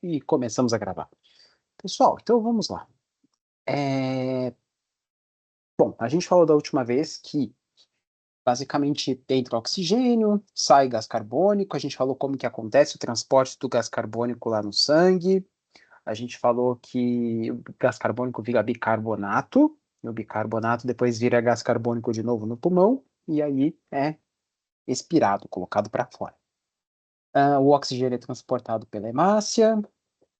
E começamos a gravar. Pessoal, então vamos lá. É, Bom, a gente falou da última vez que basicamente entra oxigênio, sai gás carbônico, a gente falou como que acontece o transporte do gás carbônico lá no sangue, a gente falou que o gás carbônico vira bicarbonato, e o bicarbonato depois vira gás carbônico de novo no pulmão, e aí é expirado, colocado para fora. O oxigênio é transportado pela hemácia.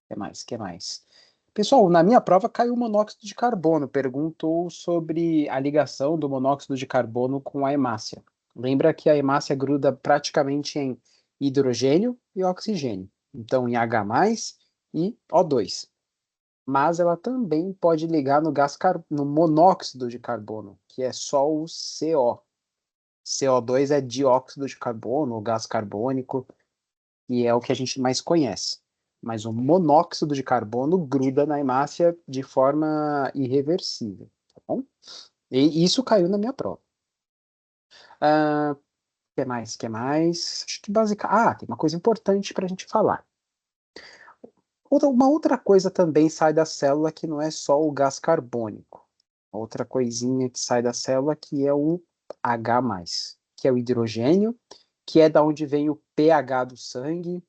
Que mais? Que mais? Pessoal, na minha prova caiu o monóxido de carbono. Perguntou sobre a ligação do monóxido de carbono com a hemácia. Lembra que a hemácia gruda praticamente em hidrogênio e oxigênio. Então, em H+, e O2. Mas ela também pode ligar no monóxido de carbono, que é só o CO. CO2 é dióxido de carbono, o gás carbônico, e é o que a gente mais conhece. Mas o monóxido de carbono gruda na hemácia de forma irreversível, tá bom? E isso caiu na minha prova. Que mais? Que mais? Acho que tem uma coisa importante para a gente falar. Uma outra coisa também sai da célula que não é só o gás carbônico. Outra coisinha que sai da célula que é o H+, que é o hidrogênio, que é da onde vem o pH do sangue,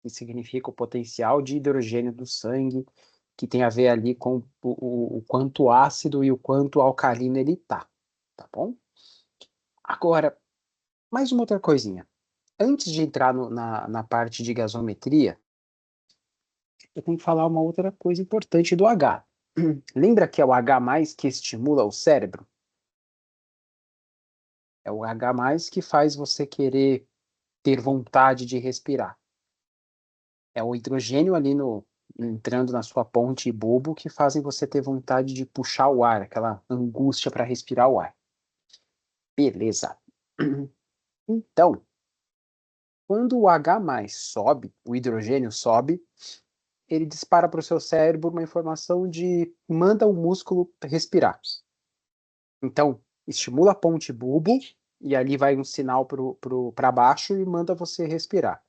que significa o potencial de hidrogênio do sangue, que tem a ver ali com o quanto ácido e o quanto alcalino ele tá bom? Agora, mais uma outra coisinha. Antes de entrar na parte de gasometria, eu tenho que falar uma outra coisa importante do H. Lembra que é o H+ que estimula o cérebro? É o H+ que faz você querer ter vontade de respirar. É o hidrogênio ali entrando na sua ponte e bulbo que fazem você ter vontade de puxar o ar, aquela angústia para respirar o ar. Beleza. Então, quando o H+ sobe, o hidrogênio sobe, ele dispara para o seu cérebro uma informação de manda o músculo respirar. Então, estimula a ponte bulbo e ali vai um sinal para baixo e manda você respirar.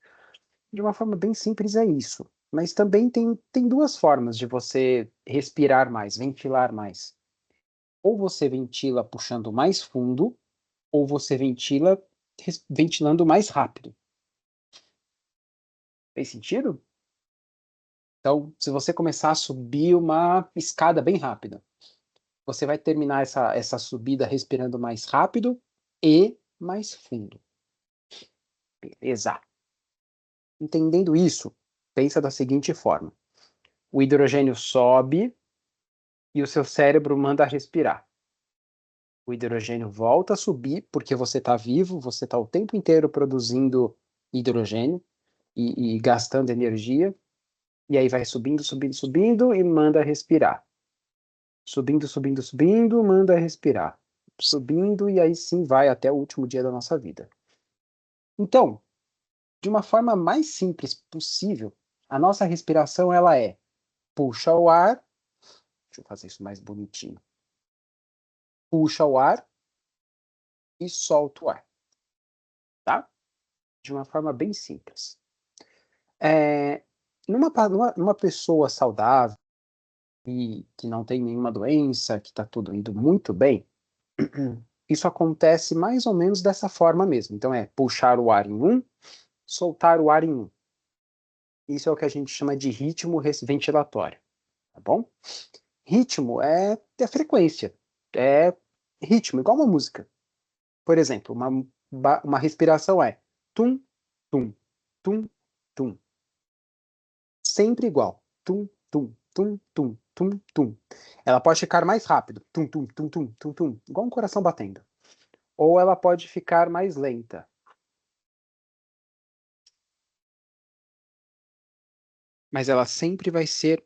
De uma forma bem simples é isso. Mas também tem duas formas de você respirar mais, ventilar mais. Ou você ventila puxando mais fundo, ou você ventila ventilando mais rápido. Fez sentido? Então, se você começar a subir uma escada bem rápida, você vai terminar essa subida respirando mais rápido e mais fundo. Beleza. Entendendo isso, pensa da seguinte forma: o hidrogênio sobe e o seu cérebro manda respirar. O hidrogênio volta a subir porque você está vivo, você está o tempo inteiro produzindo hidrogênio e gastando energia, e aí vai subindo, subindo, subindo e manda respirar. Subindo, subindo, subindo, manda respirar. Subindo e aí sim vai até o último dia da nossa vida. Então, de uma forma mais simples possível, a nossa respiração ela é puxa o ar, deixa eu fazer isso mais bonitinho. Puxa o ar e solta o ar, tá? De uma forma bem simples. É, numa pessoa saudável e que não tem nenhuma doença, que está tudo indo muito bem, isso acontece mais ou menos dessa forma mesmo. Então é puxar o ar em um, soltar o ar em um. Isso é o que a gente chama de ritmo ventilatório, tá bom? Ritmo é frequência, é ritmo, igual uma música. Por exemplo, uma respiração é tum, tum, tum, tum. Sempre igual. Tum, tum, tum, tum, tum, tum. Ela pode ficar mais rápido. Tum, tum, tum, tum, tum, tum. Igual um coração batendo. Ou ela pode ficar mais lenta. Mas ela sempre vai ser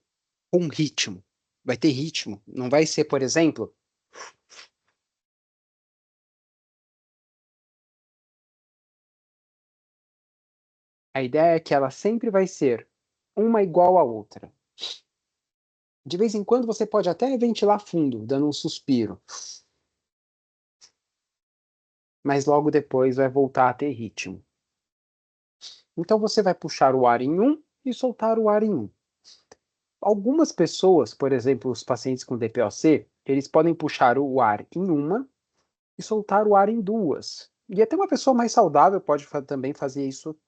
um ritmo. Vai ter ritmo. Não vai ser, por exemplo, a ideia é que ela sempre vai ser uma igual à outra. De vez em quando você pode até ventilar fundo, dando um suspiro. Mas logo depois vai voltar a ter ritmo. Então você vai puxar o ar em um e soltar o ar em um. Algumas pessoas, por exemplo, os pacientes com DPOC, eles podem puxar o ar em uma e soltar o ar em duas. E até uma pessoa mais saudável pode também fazer isso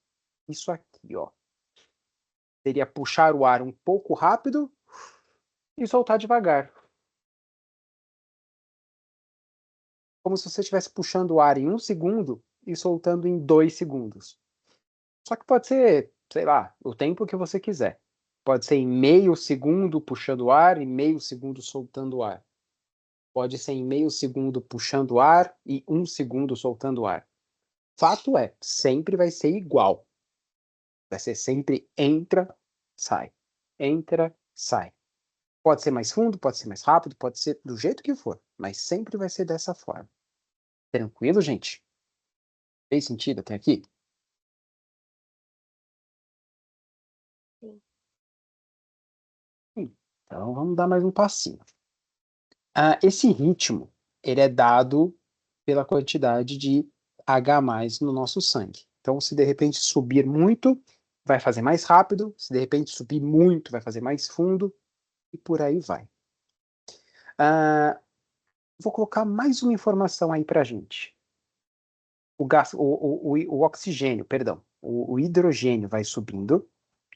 aqui, ó. Seria puxar o ar um pouco rápido e soltar devagar. Como se você estivesse puxando o ar em 1 segundo e soltando em 2 segundos. Só que pode ser, sei lá, o tempo que você quiser. Pode ser em meio segundo puxando o ar e meio segundo soltando o ar. Pode ser em meio segundo puxando o ar e 1 segundo soltando o ar. Fato é, sempre vai ser igual. Vai ser sempre entra, sai. Entra, sai. Pode ser mais fundo, pode ser mais rápido, pode ser do jeito que for, mas sempre vai ser dessa forma. Tranquilo, gente? Fez sentido até aqui? Sim. Então vamos dar mais um passinho. Esse ritmo, ele é dado pela quantidade de H+ no nosso sangue. Então, se de repente subir muito, vai fazer mais rápido, se de repente subir muito, vai fazer mais fundo, e por aí vai. Vou colocar mais uma informação aí para a gente. O oxigênio, perdão, o hidrogênio vai subindo,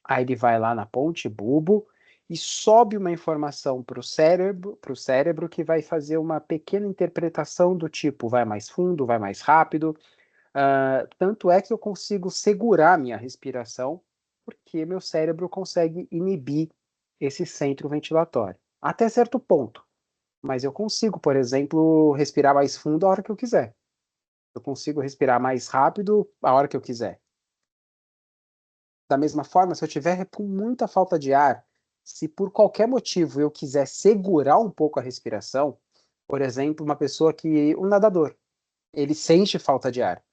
aí ele vai lá na ponte bulbo e sobe uma informação para o cérebro que vai fazer uma pequena interpretação do tipo vai mais fundo, vai mais rápido. Tanto é que eu consigo segurar minha respiração porque meu cérebro consegue inibir esse centro ventilatório. Até certo ponto. Mas eu consigo, por exemplo, respirar mais fundo a hora que eu quiser. Eu consigo respirar mais rápido a hora que eu quiser. Da mesma forma, se eu tiver com muita falta de ar, se por qualquer motivo eu quiser segurar um pouco a respiração, por exemplo, um nadador, ele sente falta de ar,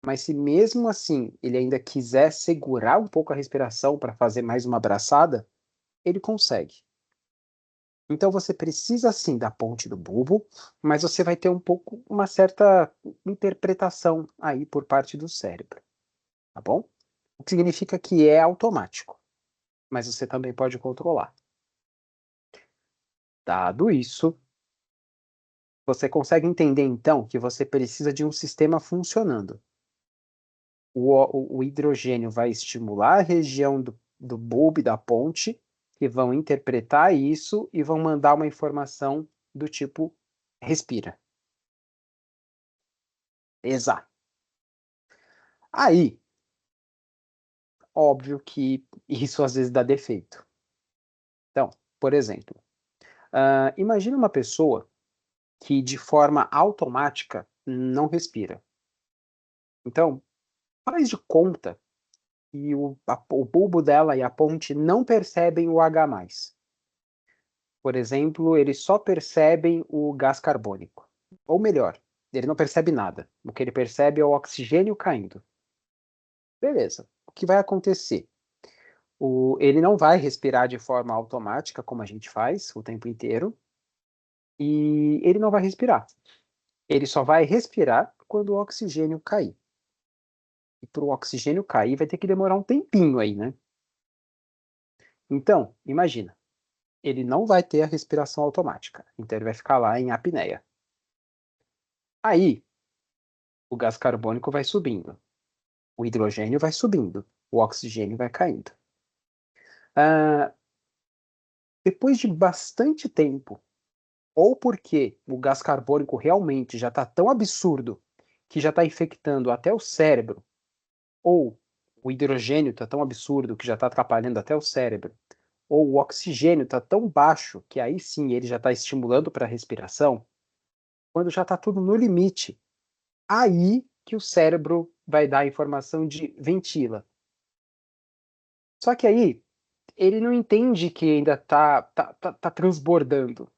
mas se mesmo assim ele ainda quiser segurar um pouco a respiração para fazer mais uma braçada, ele consegue. Então você precisa sim da ponte do bulbo, mas você vai ter uma certa interpretação aí por parte do cérebro, tá bom? O que significa que é automático, mas você também pode controlar. Dado isso, você consegue entender então que você precisa de um sistema funcionando. O hidrogênio vai estimular a região do bulbo e da ponte, que vão interpretar isso e vão mandar uma informação do tipo respira. Exato. Aí, óbvio que isso às vezes dá defeito. Então, por exemplo, imagine uma pessoa que de forma automática não respira. Então, faz de conta que o bulbo dela e a ponte não percebem o H+. Por exemplo, eles só percebem o gás carbônico. Ou melhor, ele não percebe nada. O que ele percebe é o oxigênio caindo. Beleza. O que vai acontecer? Ele não vai respirar de forma automática, como a gente faz o tempo inteiro, e ele não vai respirar. Ele só vai respirar quando o oxigênio cair. E para o oxigênio cair, vai ter que demorar um tempinho aí, né? Então, imagina, ele não vai ter a respiração automática, então ele vai ficar lá em apneia. Aí, o gás carbônico vai subindo, o hidrogênio vai subindo, o oxigênio vai caindo. Ah, Depois de bastante tempo, ou porque o gás carbônico realmente já está tão absurdo que já está infectando até o cérebro, ou o hidrogênio está tão absurdo que já está atrapalhando até o cérebro, ou o oxigênio está tão baixo que aí sim ele já está estimulando para a respiração, quando já está tudo no limite, aí que o cérebro vai dar a informação de ventila. Só que aí ele não entende que ainda tá transbordando.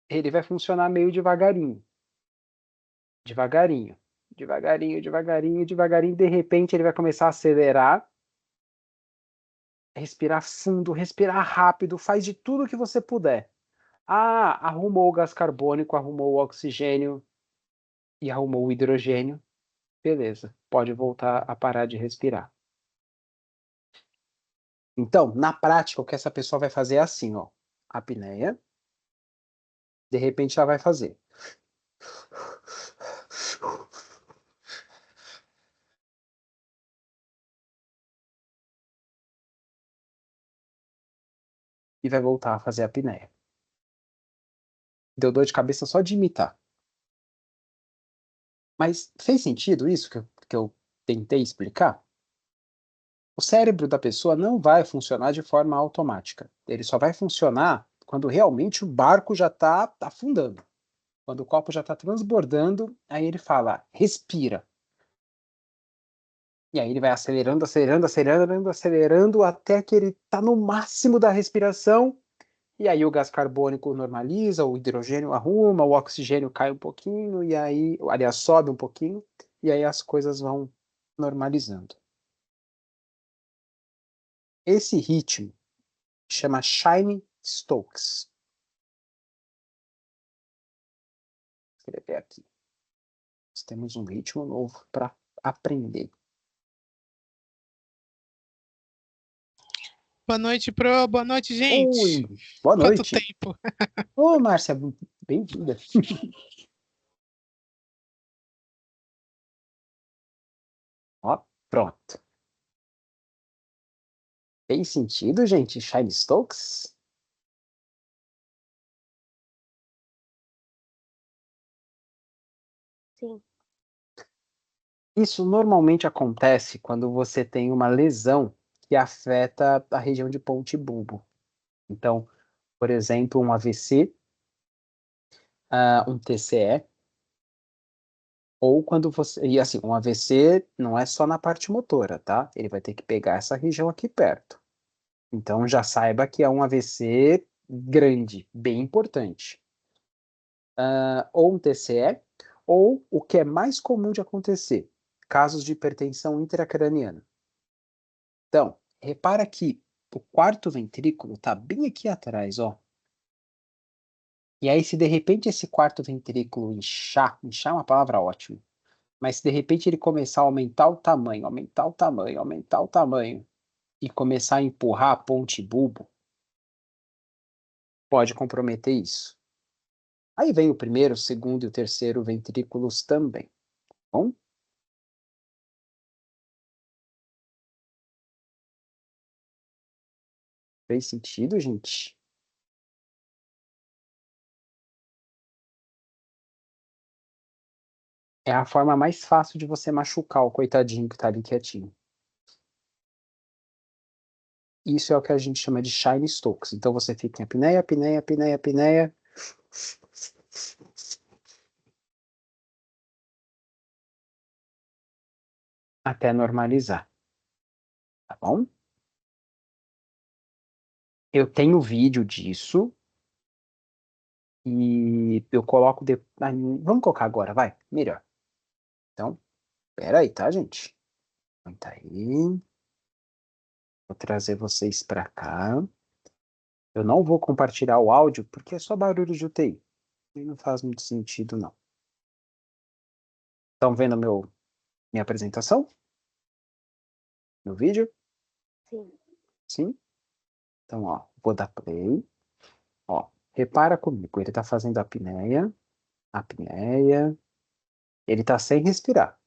Ele vai funcionar meio devagarinho. Devagarinho. Devagarinho, devagarinho, devagarinho. De repente ele vai começar a acelerar, respirar fundo, respirar rápido, faz de tudo que você puder. Arrumou o gás carbônico, arrumou o oxigênio e arrumou o hidrogênio. Beleza, pode voltar a parar de respirar. Então, na prática, o que essa pessoa vai fazer é assim, ó. Apneia. De repente, ela vai fazer. E vai voltar a fazer a apneia. Deu dor de cabeça só de imitar. Mas fez sentido isso que eu tentei explicar? O cérebro da pessoa não vai funcionar de forma automática. Ele só vai funcionar quando realmente o barco já está afundando. Quando o copo já está transbordando, aí ele fala, respira. E aí ele vai acelerando, acelerando, acelerando, acelerando, até que ele está no máximo da respiração. E aí o gás carbônico normaliza, o hidrogênio arruma, o oxigênio cai um pouquinho, e aí, aliás, sobe um pouquinho, e aí as coisas vão normalizando. Esse ritmo chama Shine-Stokes. Vou escrever aqui. Nós temos um ritmo novo para aprender. Boa noite, Pro. Boa noite, Oi, gente. boa Quanto noite. tempo? Ô, Márcia, bem-vinda. Ó, pronto. Fez sentido, gente? Shine-Stokes? Sim. Isso normalmente acontece quando você tem uma lesão que afeta a região de ponte bulbo. Então, por exemplo, um AVC, um TCE, ou quando você. E assim, um AVC não é só na parte motora, tá? Ele vai ter que pegar essa região aqui perto. Então já saiba que é um AVC grande, bem importante. Ou um TCE, ou o que é mais comum de acontecer, casos de hipertensão intracraniana. Então, repara que o quarto ventrículo está bem aqui atrás, ó. E aí, se de repente esse quarto ventrículo inchar é uma palavra ótima, mas se de repente ele começar a aumentar o tamanho, aumentar o tamanho, aumentar o tamanho, e começar a empurrar a ponte bulbo, pode comprometer isso. Aí vem o primeiro, o segundo e o terceiro ventrículos também, tá bom? Fez sentido, gente? É a forma mais fácil de você machucar o coitadinho que tá ali quietinho. Isso é o que a gente chama de shine stokes. Então você fica em apneia, apneia, apneia, apneia. Até normalizar, tá bom? Eu tenho vídeo disso e eu coloco vamos colocar agora, vai, melhor. Então, pera aí, tá, gente? Aguenta aí. Vou trazer vocês para cá. Eu não vou compartilhar o áudio porque é só barulho de UTI. E não faz muito sentido, não. Estão vendo minha apresentação? Meu vídeo? Sim. Sim? Então, ó, vou dar play. Ó, repara comigo, ele está fazendo a apneia. Ele está sem respirar.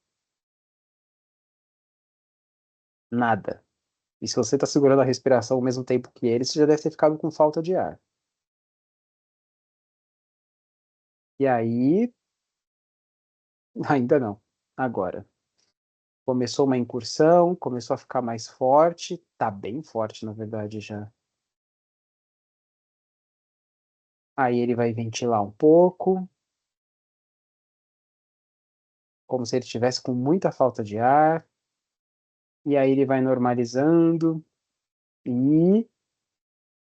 Nada. E se você está segurando a respiração ao mesmo tempo que ele, você já deve ter ficado com falta de ar. E aí, ainda não. Agora. Começou uma incursão, começou a ficar mais forte. Tá bem forte, na verdade, já. Aí ele vai ventilar um pouco, como se ele estivesse com muita falta de ar. E aí ele vai normalizando e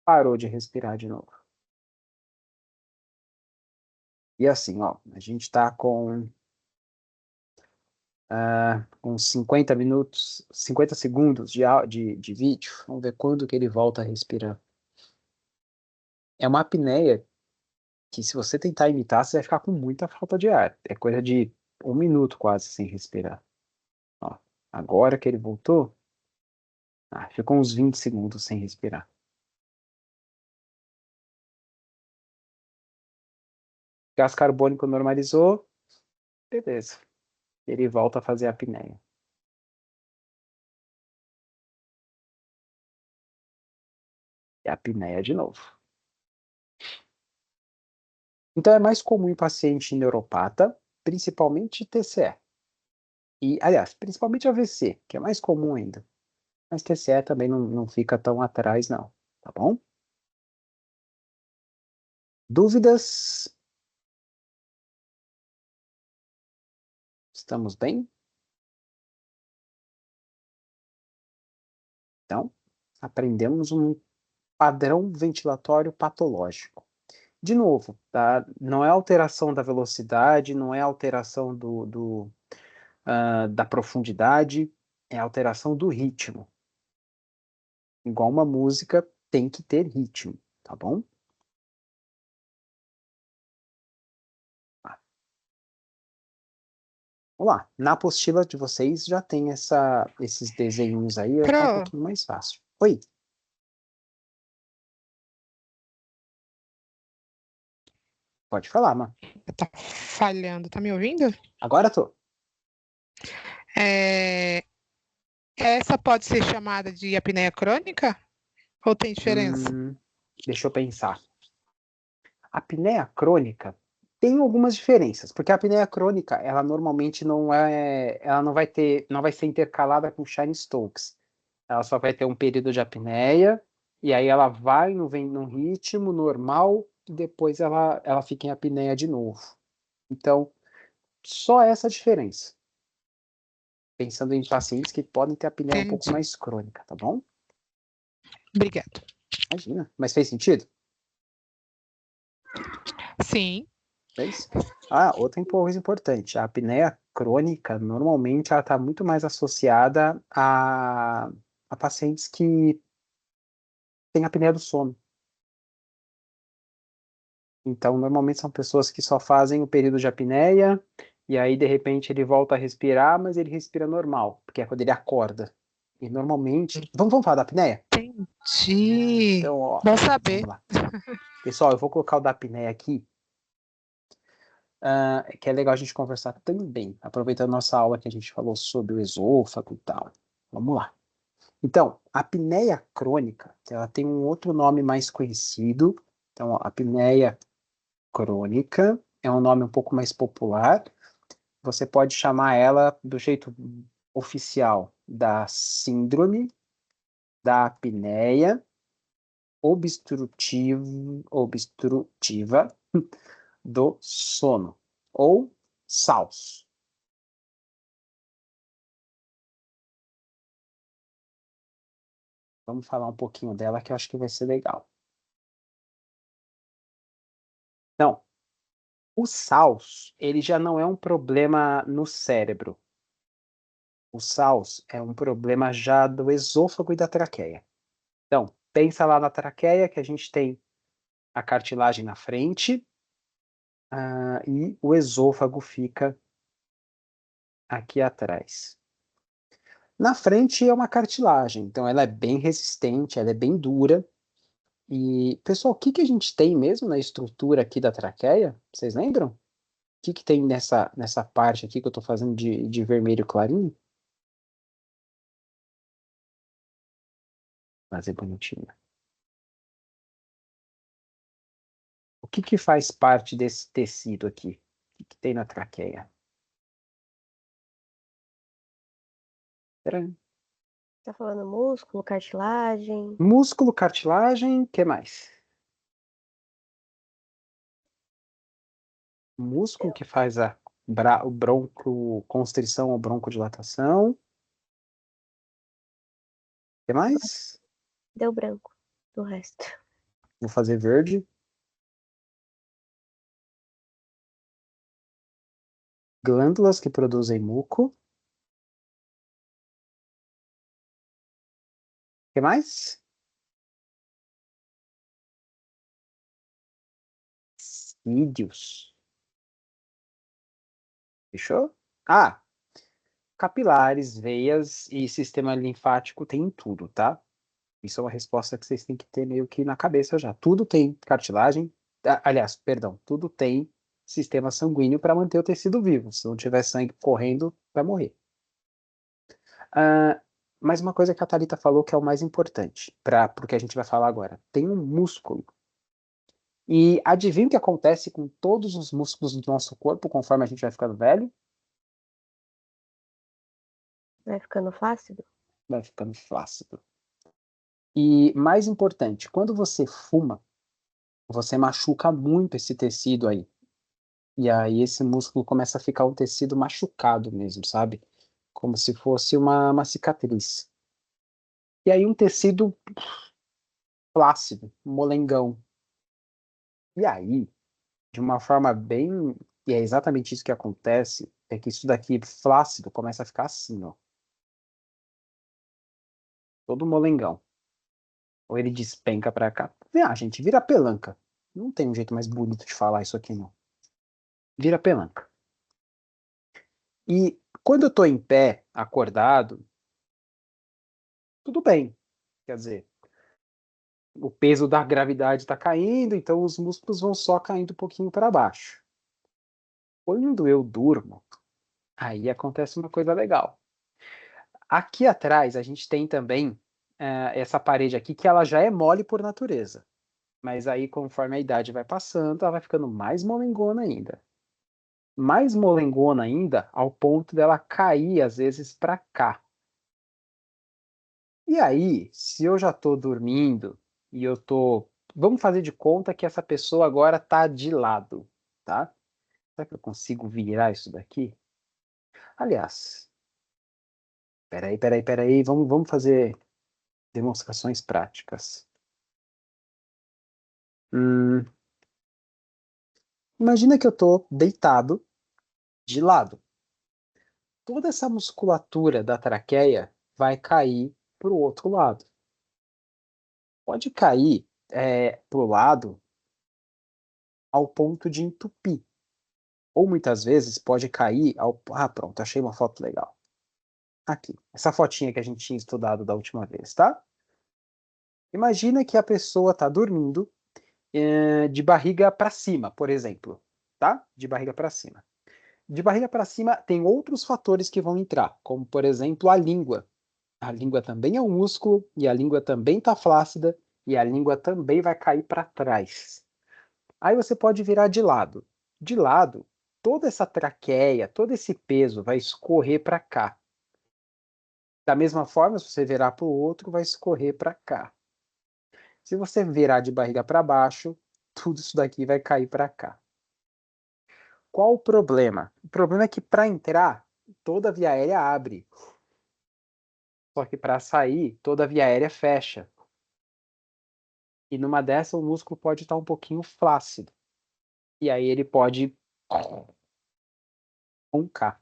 parou de respirar de novo. E assim, ó, a gente está com uns 50 minutos, 50 segundos de vídeo. Vamos ver quando que ele volta a respirar. É uma apneia que, se você tentar imitar, você vai ficar com muita falta de ar. É coisa de 1 minuto quase sem respirar. Ó, agora que ele voltou, Ficou uns 20 segundos sem respirar. Gás carbônico normalizou, beleza. Ele volta a fazer a apneia. E a apneia de novo. Então é mais comum em paciente neuropata, principalmente TCE. E, aliás, principalmente AVC, que é mais comum ainda. Mas TCE também não fica tão atrás, não. Tá bom? Dúvidas? Estamos bem? Então, aprendemos um padrão ventilatório patológico. De novo, tá? Não é alteração da velocidade, não é alteração da profundidade, é alteração do ritmo. Igual uma música tem que ter ritmo, tá bom? Vamos lá. Na apostila de vocês já tem esses desenhos aí, vai ficar um Pro, pouquinho mais fácil. Oi, pode falar, Má. tá falhando, tá me ouvindo? Agora tô. É, essa pode ser chamada de apneia crônica? Ou tem diferença? Deixa eu pensar. A apneia crônica tem algumas diferenças, porque a apneia crônica, ela normalmente ela não vai ser intercalada com Chine-Stokes. Ela só vai ter um período de apneia, e aí ela vai vem num ritmo normal, e depois ela fica em apneia de novo. Então, só essa diferença. Pensando em pacientes que podem ter apneia um pouco Entendi. mais crônica, tá bom? Obrigado. Imagina. Mas fez sentido? Sim, Fez? Outra coisa importante. A apneia crônica, normalmente, ela está muito mais associada a pacientes que têm apneia do sono. Então, normalmente são pessoas que só fazem o período de apneia, e aí, de repente, ele volta a respirar, mas ele respira normal, porque é quando ele acorda. E normalmente. Vamos falar da apneia? entendi. Então, ó, Bom saber. vamos lá. Pessoal, eu vou colocar o da apneia aqui, que é legal a gente conversar também, aproveitando nossa aula que a gente falou sobre o esôfago e tal. Vamos lá. Então, a apneia crônica, ela tem um outro nome mais conhecido. Então, a apneia crônica é um nome um pouco mais popular. Você pode chamar ela do jeito oficial da síndrome da apneia obstrutiva do sono, ou SAOS. Vamos falar um pouquinho dela que eu acho que vai ser legal. Então, o SAOS, ele já não é um problema no cérebro. O SAOS é um problema já do esôfago e da traqueia. Então, pensa lá na traqueia que a gente tem a cartilagem na frente, e o esôfago fica aqui atrás. Na frente é uma cartilagem, então ela é bem resistente, ela é bem dura. E, pessoal, o que que a gente tem mesmo na estrutura aqui da traqueia? Vocês lembram? O que que tem nessa parte aqui que eu estou fazendo de vermelho clarinho? Fazer bonitinho. O que que faz parte desse tecido aqui? O que que tem na traqueia? Tcharam. Tá falando músculo, cartilagem? Músculo, cartilagem, que mais? Músculo que faz o broncoconstrição ou broncodilatação. Que mais? Deu branco do resto. Vou fazer verde. Glândulas que produzem muco. Que mais? Cílios. Fechou? capilares, veias e sistema linfático tem em tudo, tá? Isso é uma resposta que vocês têm que ter meio que na cabeça já. Tudo tem cartilagem, aliás, perdão, tudo tem sistema sanguíneo para manter o tecido vivo. Se não tiver sangue correndo, vai morrer. Mas uma coisa que a Thalita falou que é o mais importante para o que a gente vai falar agora. Tem um músculo. E adivinha o que acontece com todos os músculos do nosso corpo conforme a gente vai ficando velho? Vai ficando flácido? Vai ficando flácido. E mais importante, quando você fuma, você machuca muito esse tecido aí. E aí esse músculo começa a ficar um tecido machucado mesmo, sabe? Como se fosse uma cicatriz. E aí um tecido flácido, molengão. E aí, de uma forma bem... E é exatamente isso que acontece, é que isso daqui flácido começa a ficar assim, ó. Todo molengão. Ou ele despenca pra cá. Gente, vira pelanca. Não tem um jeito mais bonito de falar isso aqui, não. Vira pelanca. E quando eu tô em pé, acordado, tudo bem. Quer dizer, o peso da gravidade está caindo, então os músculos vão só caindo um pouquinho para baixo. Quando eu durmo, aí acontece uma coisa legal. Aqui atrás a gente tem também essa parede aqui que ela já é mole por natureza. Mas aí conforme a idade vai passando, ela vai ficando mais molengona ainda. Mais molengona ainda ao ponto dela cair às vezes para cá. E aí, se eu já estou dormindo e eu tô, vamos fazer de conta que essa pessoa agora está de lado, tá? Será que eu consigo virar isso daqui? Aliás, peraí, vamos fazer demonstrações práticas. Hum, imagina que eu estou deitado de lado. Toda essa musculatura da traqueia vai cair para o outro lado. Pode cair para o lado ao ponto de entupir. Ou muitas vezes pode cair ao... Ah, pronto, achei uma foto legal. Aqui, essa fotinha que a gente tinha estudado da última vez, tá? Imagina que a pessoa está dormindo de barriga para cima, por exemplo, tá? De barriga para cima. De barriga para cima tem outros fatores que vão entrar, como por exemplo a língua. A língua também é um músculo e a língua também está flácida e a língua também vai cair para trás. Aí você pode virar de lado. De lado, toda essa traqueia, todo esse peso vai escorrer para cá. Da mesma forma, se você virar para o outro, vai escorrer para cá. Se você virar de barriga para baixo, tudo isso daqui vai cair para cá. Qual o problema? O problema é que para entrar, toda a via aérea abre. Só que para sair, toda a via aérea fecha. E numa dessa, o músculo pode estar um pouquinho flácido. E aí ele pode roncar.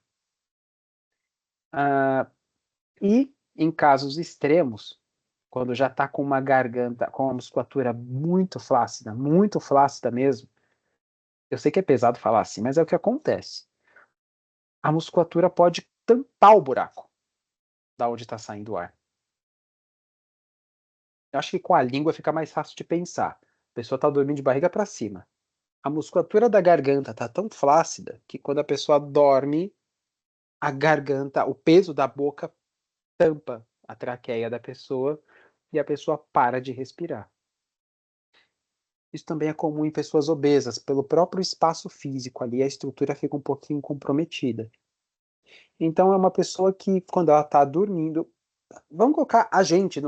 E em casos extremos, quando já está com uma garganta, com uma musculatura muito flácida mesmo, eu sei que é pesado falar assim, mas é o que acontece. A musculatura pode tampar o buraco da onde está saindo o ar. Eu acho que com a língua fica mais fácil de pensar. A pessoa está dormindo de barriga para cima. A musculatura da garganta está tão flácida que quando a pessoa dorme, a garganta, o peso da boca tampa a traqueia da pessoa e a pessoa para de respirar. Isso também é comum em pessoas obesas, pelo próprio espaço físico ali, a estrutura fica um pouquinho comprometida. Então é uma pessoa que, quando ela está dormindo, vamos colocar a gente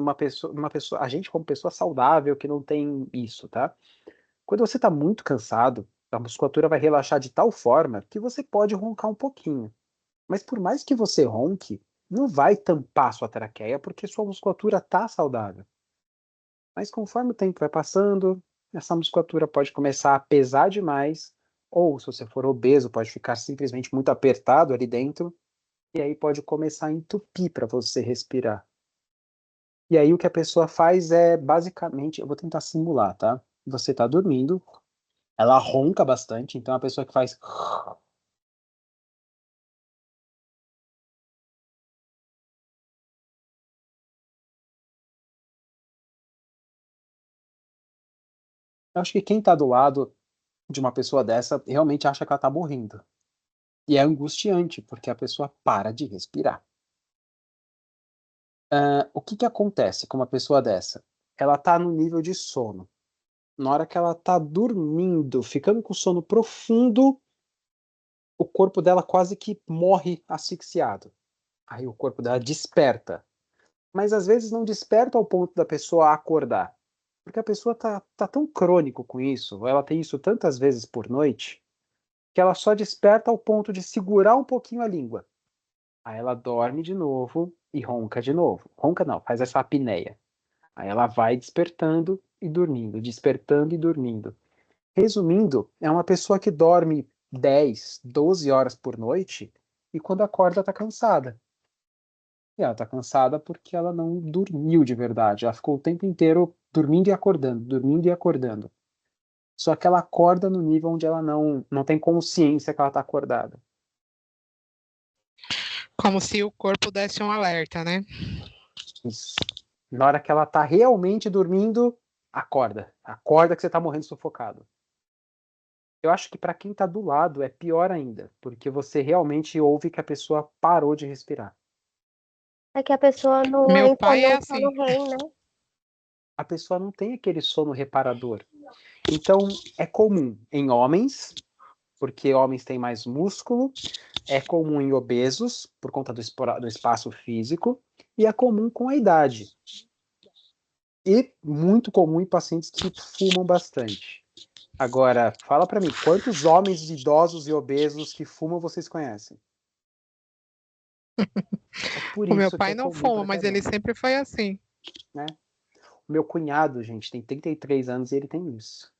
a gente como pessoa saudável que não tem isso, tá? Quando você está muito cansado, a musculatura vai relaxar de tal forma que você pode roncar um pouquinho. Mas por mais que você ronque, não vai tampar sua traqueia porque sua musculatura está saudável. Mas conforme o tempo vai passando, essa musculatura pode começar a pesar demais, ou se você for obeso, pode ficar simplesmente muito apertado ali dentro, e aí pode começar a entupir para você respirar. E aí o que a pessoa faz é basicamente, eu vou tentar simular, tá? Você está dormindo, ela ronca bastante, então a pessoa que faz Eu acho que quem tá do lado de uma pessoa dessa realmente acha que ela tá morrendo. E é angustiante, porque a pessoa para de respirar. O que que acontece com uma pessoa dessa? Ela tá no nível de sono. Na hora que ela tá dormindo, ficando com sono profundo, o corpo dela quase que morre asfixiado. Aí o corpo dela desperta. Mas às vezes não desperta ao ponto da pessoa acordar. Porque a pessoa tá tão crônico com isso, ou ela tem isso tantas vezes por noite, que ela só desperta ao ponto de segurar um pouquinho a língua. Aí ela dorme de novo e ronca de novo. Ronca não, faz essa apneia. Aí ela vai despertando e dormindo, despertando e dormindo. Resumindo, é uma pessoa que dorme 10, 12 horas por noite e quando acorda tá cansada. E ela tá cansada porque ela não dormiu de verdade. Ela ficou o tempo inteiro dormindo e acordando, dormindo e acordando. Só que ela acorda no nível onde ela não tem consciência que ela tá acordada. Como se o corpo desse um alerta, né? Isso. Na hora que ela tá realmente dormindo, acorda. Acorda que você tá morrendo sufocado. Eu acho que para quem tá do lado é pior ainda, porque você realmente ouve que a pessoa parou de respirar. É que a pessoa não Meu entra pai é no assim. sono REM, né? A pessoa não tem aquele sono reparador. Então, é comum em homens, porque homens têm mais músculo, é comum em obesos, por conta do espaço físico, e é comum com a idade. E muito comum em pacientes que fumam bastante. Agora, fala para mim, quantos homens idosos e obesos que fumam vocês conhecem? É por O meu isso que pai é não comum fuma, pra mas ele caramba, sempre foi assim. né? O meu cunhado, gente, tem 33 anos e ele tem isso.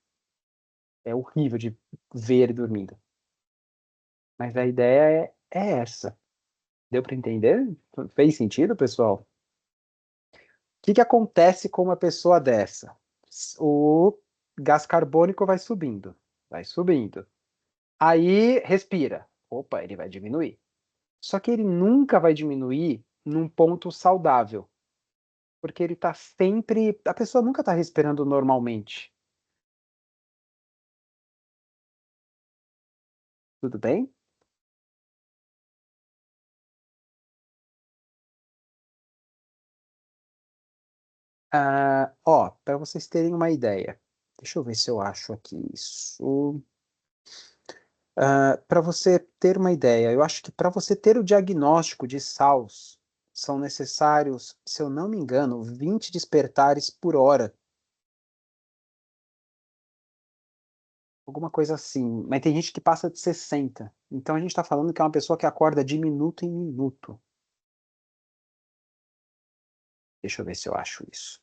É horrível de ver ele dormindo. Mas a ideia é essa. Deu para entender? Fez sentido, pessoal? O que que acontece com uma pessoa dessa? O gás carbônico vai subindo, vai subindo. Aí respira. Opa, ele vai diminuir. Só que ele nunca vai diminuir num ponto saudável, porque ele tá sempre, a pessoa nunca tá respirando normalmente. Tudo bem? Para vocês terem uma ideia, deixa eu ver se eu acho aqui isso. Para você ter uma ideia, eu acho que para você ter o diagnóstico de SARS, são necessários, se eu não me engano, 20 despertares por hora. Alguma coisa assim. Mas tem gente que passa de 60. Então a gente está falando que é uma pessoa que acorda de minuto em minuto. Deixa eu ver se eu acho isso.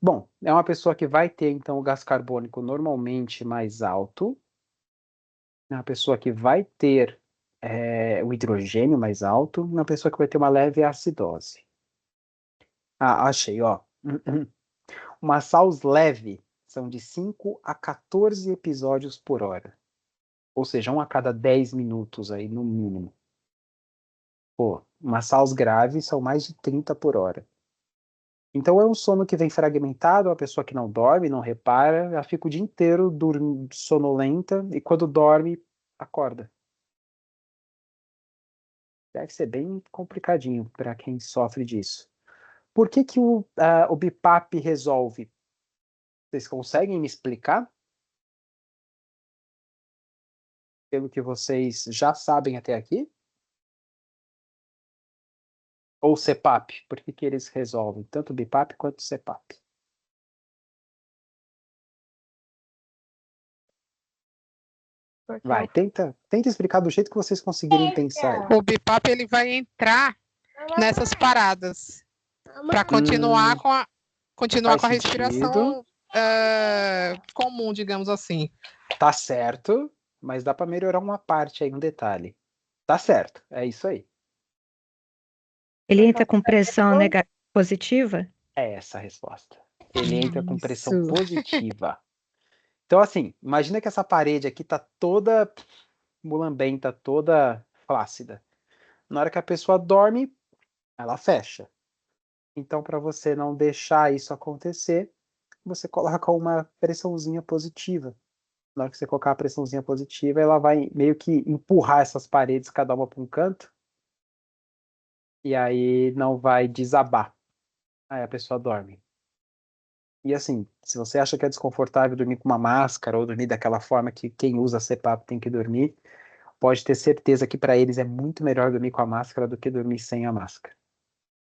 Bom, é uma pessoa que vai ter, então, o gás carbônico normalmente mais alto. É uma pessoa que vai ter o hidrogênio mais alto. É uma pessoa que vai ter uma leve acidose. Achei, ó. Uma SARS leve são de 5 a 14 episódios por hora. Ou seja, um a cada 10 minutos aí, no mínimo. Pô, uma SARS grave são mais de 30 por hora. Então é um sono que vem fragmentado, a pessoa que não dorme, não repara, ela fica o dia inteiro sonolenta e quando dorme, acorda. Deve ser bem complicadinho para quem sofre disso. Por que que o BiPAP resolve? Vocês conseguem me explicar? Pelo que vocês já sabem até aqui? Ou CPAP? Por que que eles resolvem tanto o BiPAP quanto o CPAP? Porque Vai, tenta explicar do jeito que vocês conseguirem pensar aí. O BIPAP ele vai entrar nessas paradas para continuar Hum, continuar faz com a sentido, respiração comum, digamos assim. tá certo, mas dá para melhorar uma parte aí, um detalhe. Tá certo, é isso aí. Ele entra com pressão positiva? É essa a resposta. Ele entra com pressão Isso. positiva. Então, assim, imagina que essa parede aqui tá toda mulambenta, toda flácida. Na hora que a pessoa dorme, ela fecha. Então, para você não deixar isso acontecer, você coloca uma pressãozinha positiva. Na hora que você colocar a pressãozinha positiva, ela vai meio que empurrar essas paredes, cada uma para um canto, e aí não vai desabar. Aí a pessoa dorme. E assim, se você acha que é desconfortável dormir com uma máscara ou dormir daquela forma que quem usa CPAP tem que dormir, pode ter certeza que para eles é muito melhor dormir com a máscara do que dormir sem a máscara.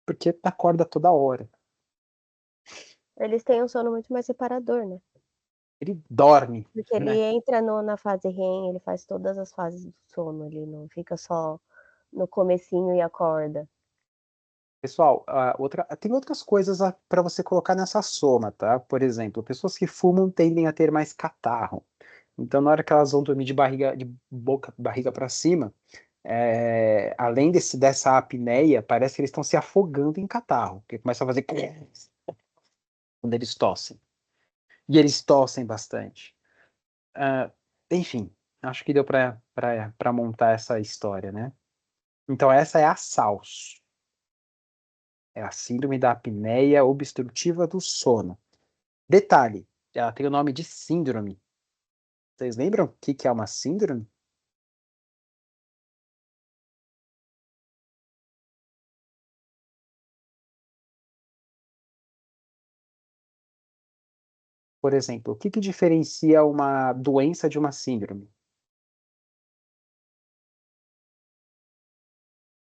Porque acorda toda hora. Eles têm um sono muito mais reparador, né? Ele dorme, Porque ele né? entra na fase REM, ele faz todas as fases do sono, ele não fica só no comecinho e acorda. Pessoal, tem outras coisas para você colocar nessa soma, tá? Por exemplo, pessoas que fumam tendem a ter mais catarro. Então, na hora que elas vão dormir barriga para cima, além dessa apneia, parece que eles estão se afogando em catarro, porque começa a fazer quando eles tossem. E eles tossem bastante. Ah, enfim, acho que deu para montar essa história, né? Então, essa é a SALS. É a síndrome da apneia obstrutiva do sono. Detalhe, ela tem o nome de síndrome. Vocês lembram o que é uma síndrome? Por exemplo, o que diferencia uma doença de uma síndrome?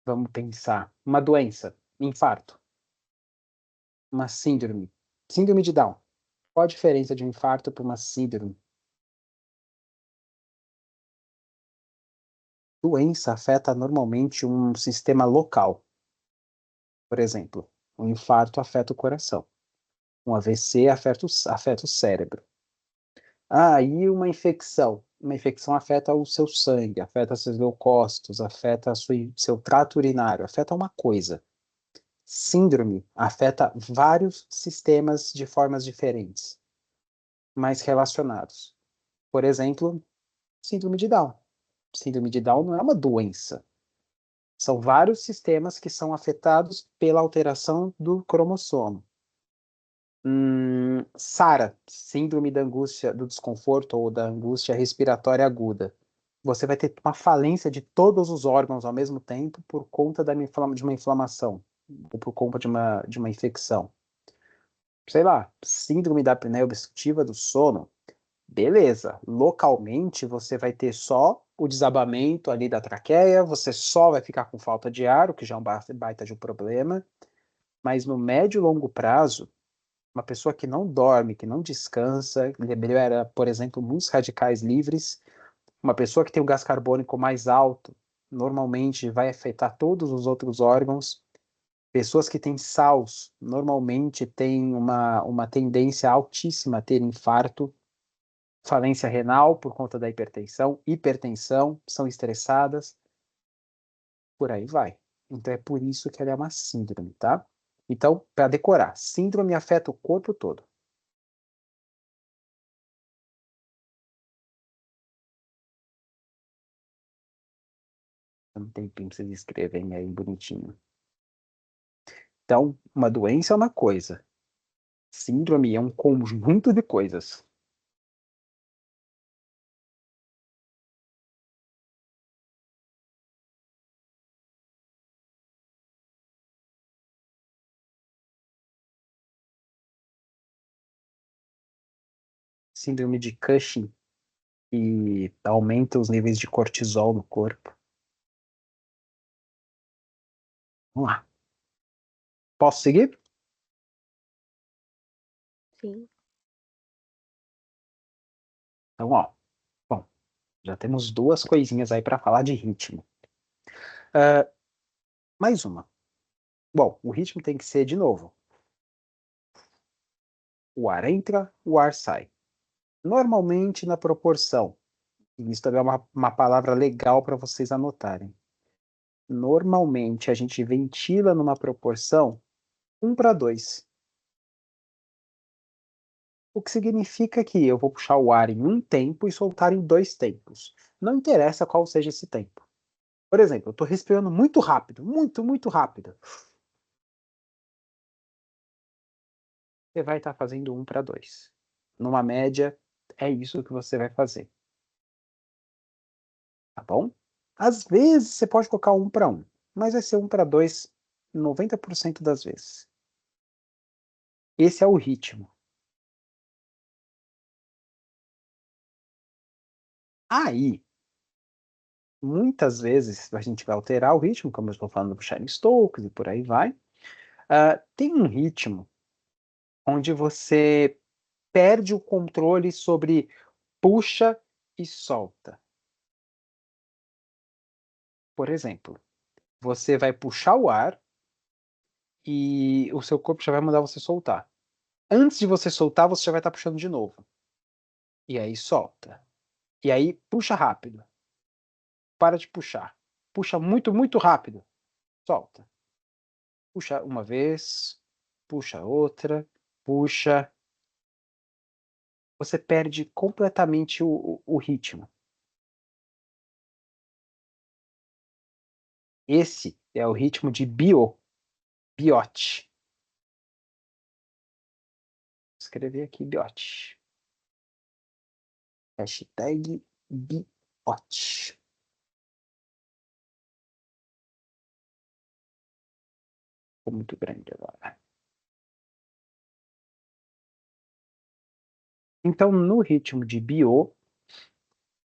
Vamos pensar. Uma doença, infarto. Uma síndrome. Síndrome de Down. Qual a diferença de um infarto para uma síndrome? Doença afeta normalmente um sistema local. Por exemplo, um infarto afeta o coração. Um AVC afeta o cérebro. Ah, e uma infecção? Uma infecção afeta o seu sangue, afeta seus leucócitos, afeta seu trato urinário, afeta uma coisa. Síndrome afeta vários sistemas de formas diferentes, mas relacionados. Por exemplo, síndrome de Down. Síndrome de Down não é uma doença. São vários sistemas que são afetados pela alteração do cromossomo. SARA, síndrome da angústia, do desconforto ou da angústia respiratória aguda. Você vai ter uma falência de todos os órgãos ao mesmo tempo por conta de uma inflamação ou por conta de uma infecção. Sei lá, síndrome da apneia obstrutiva do sono. Beleza, localmente você vai ter só o desabamento ali da traqueia, você só vai ficar com falta de ar, o que já é um baita de um problema, mas no médio e longo prazo, uma pessoa que não dorme, que não descansa, libera, por exemplo, muitos radicais livres, uma pessoa que tem o gás carbônico mais alto, normalmente vai afetar todos os outros órgãos. Pessoas que têm SALS, normalmente têm uma tendência altíssima a ter infarto, falência renal por conta da hipertensão, são estressadas, por aí vai. Então é por isso que ela é uma síndrome, tá? Então, para decorar, síndrome afeta o corpo todo. Um tempinho pra vocês escreverem aí bonitinho. Então, uma doença é uma coisa. Síndrome é um conjunto de coisas. Síndrome de Cushing, que aumenta os níveis de cortisol no corpo. Vamos lá. Posso seguir? Sim. Então, ó. Bom, já temos duas coisinhas aí para falar de ritmo. Mais uma. Bom, o ritmo tem que ser, de novo, o ar entra, o ar sai. Normalmente na proporção. Isso também é uma palavra legal para vocês anotarem. Normalmente a gente ventila numa proporção 1:2. O que significa que eu vou puxar o ar em um tempo e soltar em dois tempos. Não interessa qual seja esse tempo. Por exemplo, eu estou respirando muito rápido, muito rápido. Você vai estar fazendo 1:2. Numa média, é isso que você vai fazer. Tá bom? Às vezes você pode colocar 1:1, mas vai ser 1:2 90% das vezes. Esse é o ritmo. Aí, muitas vezes a gente vai alterar o ritmo, como eu estou falando do Sharon Stokes e por aí vai. Tem um ritmo onde você perde o controle sobre puxa e solta. Por exemplo, você vai puxar o ar e o seu corpo já vai mandar você soltar. Antes de você soltar, você já vai estar puxando de novo. E aí solta. E aí puxa rápido. Para de puxar. Puxa muito rápido. Solta. Puxa uma vez, puxa outra, puxa. Você perde completamente o ritmo. Esse é o ritmo de biote. Escrever aqui biote. Hashtag biote. Ficou muito grande agora. Então, no ritmo de bio,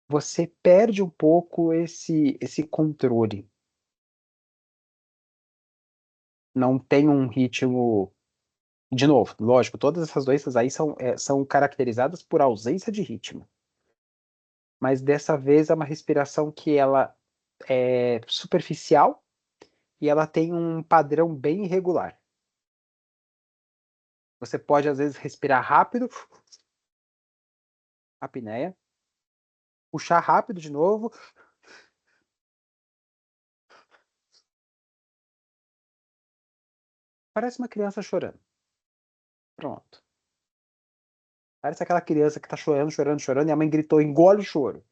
você perde um pouco esse controle. Não tem um ritmo. De novo, lógico, todas essas doenças aí são caracterizadas por ausência de ritmo. Mas dessa vez é uma respiração que ela é superficial e ela tem um padrão bem irregular. Você pode, às vezes, respirar rápido, apneia, puxar rápido de novo, parece uma criança chorando. Pronto. Parece aquela criança que tá chorando, e a mãe gritou, engole o choro.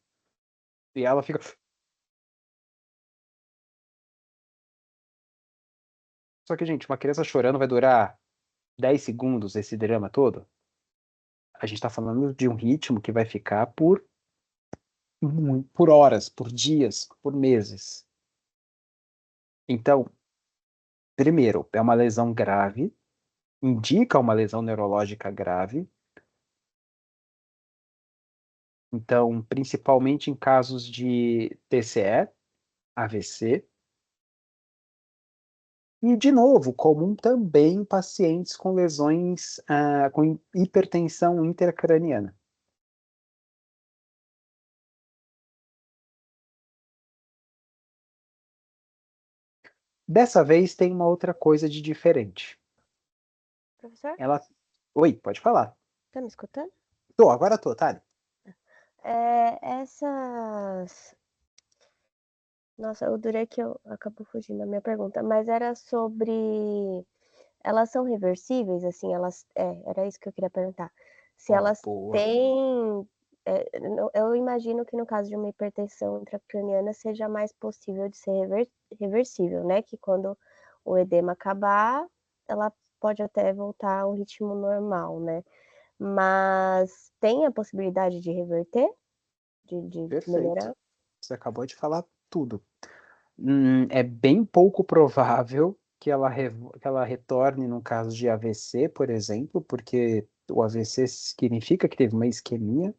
E ela fica... Só que, gente, uma criança chorando vai durar 10 segundos esse drama todo? A gente tá falando de um ritmo que vai ficar por horas, por dias, por meses. Então, primeiro, é uma lesão grave, indica uma lesão neurológica grave. Então, principalmente em casos de TCE, AVC. E, de novo, comum também em pacientes com lesões, com hipertensão intracraniana. Dessa vez tem uma outra coisa de diferente. Professor, Oi, pode falar. tá me escutando? Agora tô, Thali. Essas. Nossa, o durei que eu acabou fugindo da minha pergunta, mas era sobre. Elas são reversíveis, assim, elas. Era isso que eu queria perguntar. Se elas Boa. têm. Eu imagino que no caso de uma hipertensão intracraniana seja mais possível de ser reversível, né? Que quando o edema acabar, ela pode até voltar ao ritmo normal, né? Mas tem a possibilidade de reverter? De Perfeito. melhorar? Você acabou de falar tudo. É bem pouco provável que ela retorne no caso de AVC, por exemplo, porque o AVC significa que teve uma isquemia,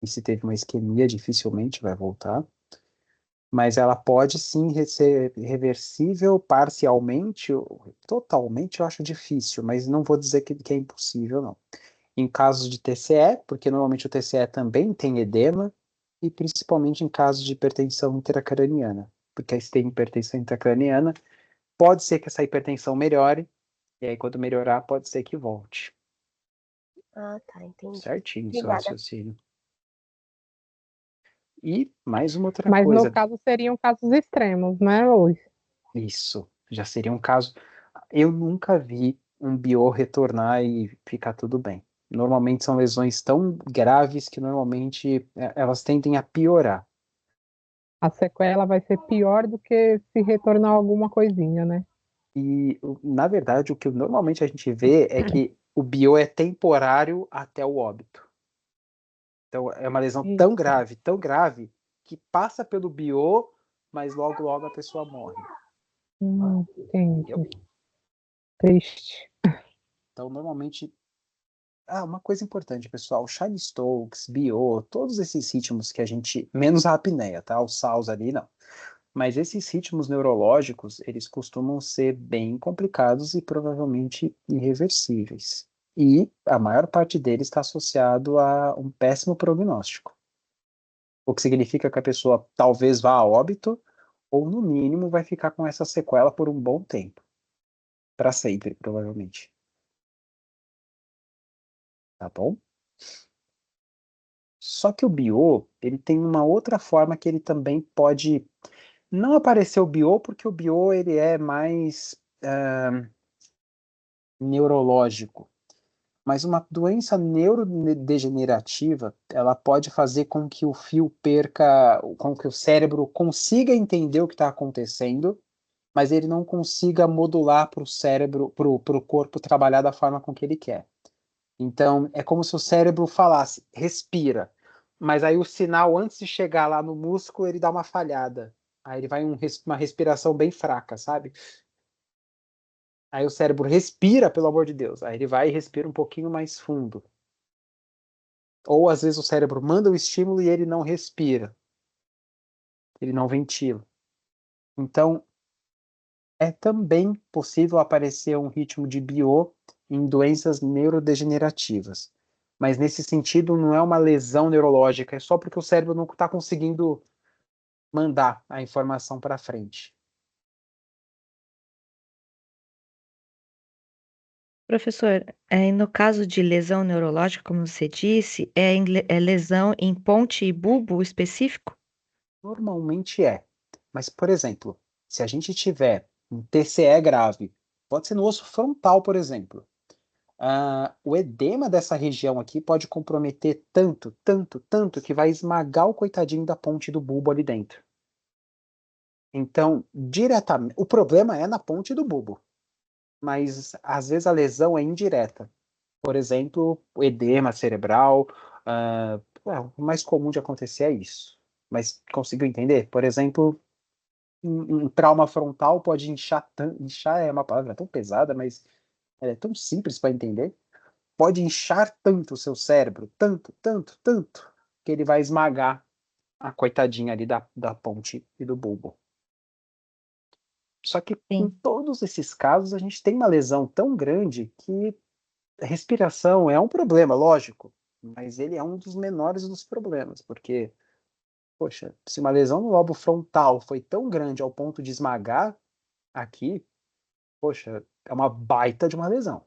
e se teve uma isquemia, dificilmente vai voltar. Mas ela pode sim ser reversível parcialmente, ou totalmente eu acho difícil, mas não vou dizer que é impossível, não. Em casos de TCE, porque normalmente o TCE também tem edema, e principalmente em casos de hipertensão intracraniana, porque aí se tem hipertensão intracraniana, pode ser que essa hipertensão melhore, e aí quando melhorar, pode ser que volte. Ah, tá, entendi. Certinho, seu Obrigada. raciocínio. E mais uma outra Mas coisa. no caso seriam casos extremos, né, Luiz? Isso, já seria um caso. Eu nunca vi um BIO retornar e ficar tudo bem. Normalmente são lesões tão graves que normalmente elas tendem a piorar. a sequela vai ser pior do que se retornar alguma coisinha, né? E, na verdade, o que normalmente a gente vê é que o BIO é temporário até o óbito. Então, é uma lesão tão grave, que passa pelo BIO, mas logo, logo a pessoa morre. Entendi. Triste. Então, normalmente... uma coisa importante, pessoal. Shine Stokes, BIO, todos esses ritmos que a gente... Menos a apneia, tá? Os SAUs ali, não. Mas esses ritmos neurológicos, eles costumam ser bem complicados e provavelmente irreversíveis. E a maior parte deles está associado a um péssimo prognóstico. O que significa que a pessoa talvez vá a óbito, ou no mínimo vai ficar com essa sequela por um bom tempo. Para sempre, provavelmente. Tá bom? Só que o BIO, ele tem uma outra forma que ele também pode... Não aparecer o BIO, porque o BIO ele é mais neurológico. Mas uma doença neurodegenerativa, ela pode fazer com que o fio perca, com que o cérebro consiga entender o que está acontecendo, mas ele não consiga modular para o cérebro, para o corpo trabalhar da forma com que ele quer. Então, é como se o cérebro falasse, respira, mas aí o sinal, antes de chegar lá no músculo, ele dá uma falhada. Aí ele vai uma respiração bem fraca, sabe? Aí o cérebro respira, pelo amor de Deus. Aí ele vai e respira um pouquinho mais fundo. Ou às vezes o cérebro manda o estímulo e ele não respira. Ele não ventila. Então, é também possível aparecer um ritmo de BIO em doenças neurodegenerativas. Mas nesse sentido não é uma lesão neurológica, é só porque o cérebro não está conseguindo mandar a informação para frente. Professor, no caso de lesão neurológica, como você disse, é lesão em ponte e bulbo específico? Normalmente é. Mas, por exemplo, se a gente tiver um TCE grave, pode ser no osso frontal, por exemplo. O edema dessa região aqui pode comprometer tanto, tanto, tanto, que vai esmagar o coitadinho da ponte do bulbo ali dentro. Então, diretamente, o problema é na ponte do bulbo, mas às vezes a lesão é indireta. Por exemplo, o edema cerebral, o mais comum de acontecer é isso. Mas conseguiu entender? Por exemplo, um trauma frontal pode inchar, inchar é uma palavra tão pesada, mas é tão simples para entender. Pode inchar tanto o seu cérebro, tanto, tanto, tanto, que ele vai esmagar a coitadinha ali da ponte e do bulbo. Só que em Sim. todos esses casos a gente tem uma lesão tão grande que a respiração é um problema, lógico, mas ele é um dos menores dos problemas, porque, poxa, se uma lesão no lobo frontal foi tão grande ao ponto de esmagar aqui, poxa, é uma baita de uma lesão.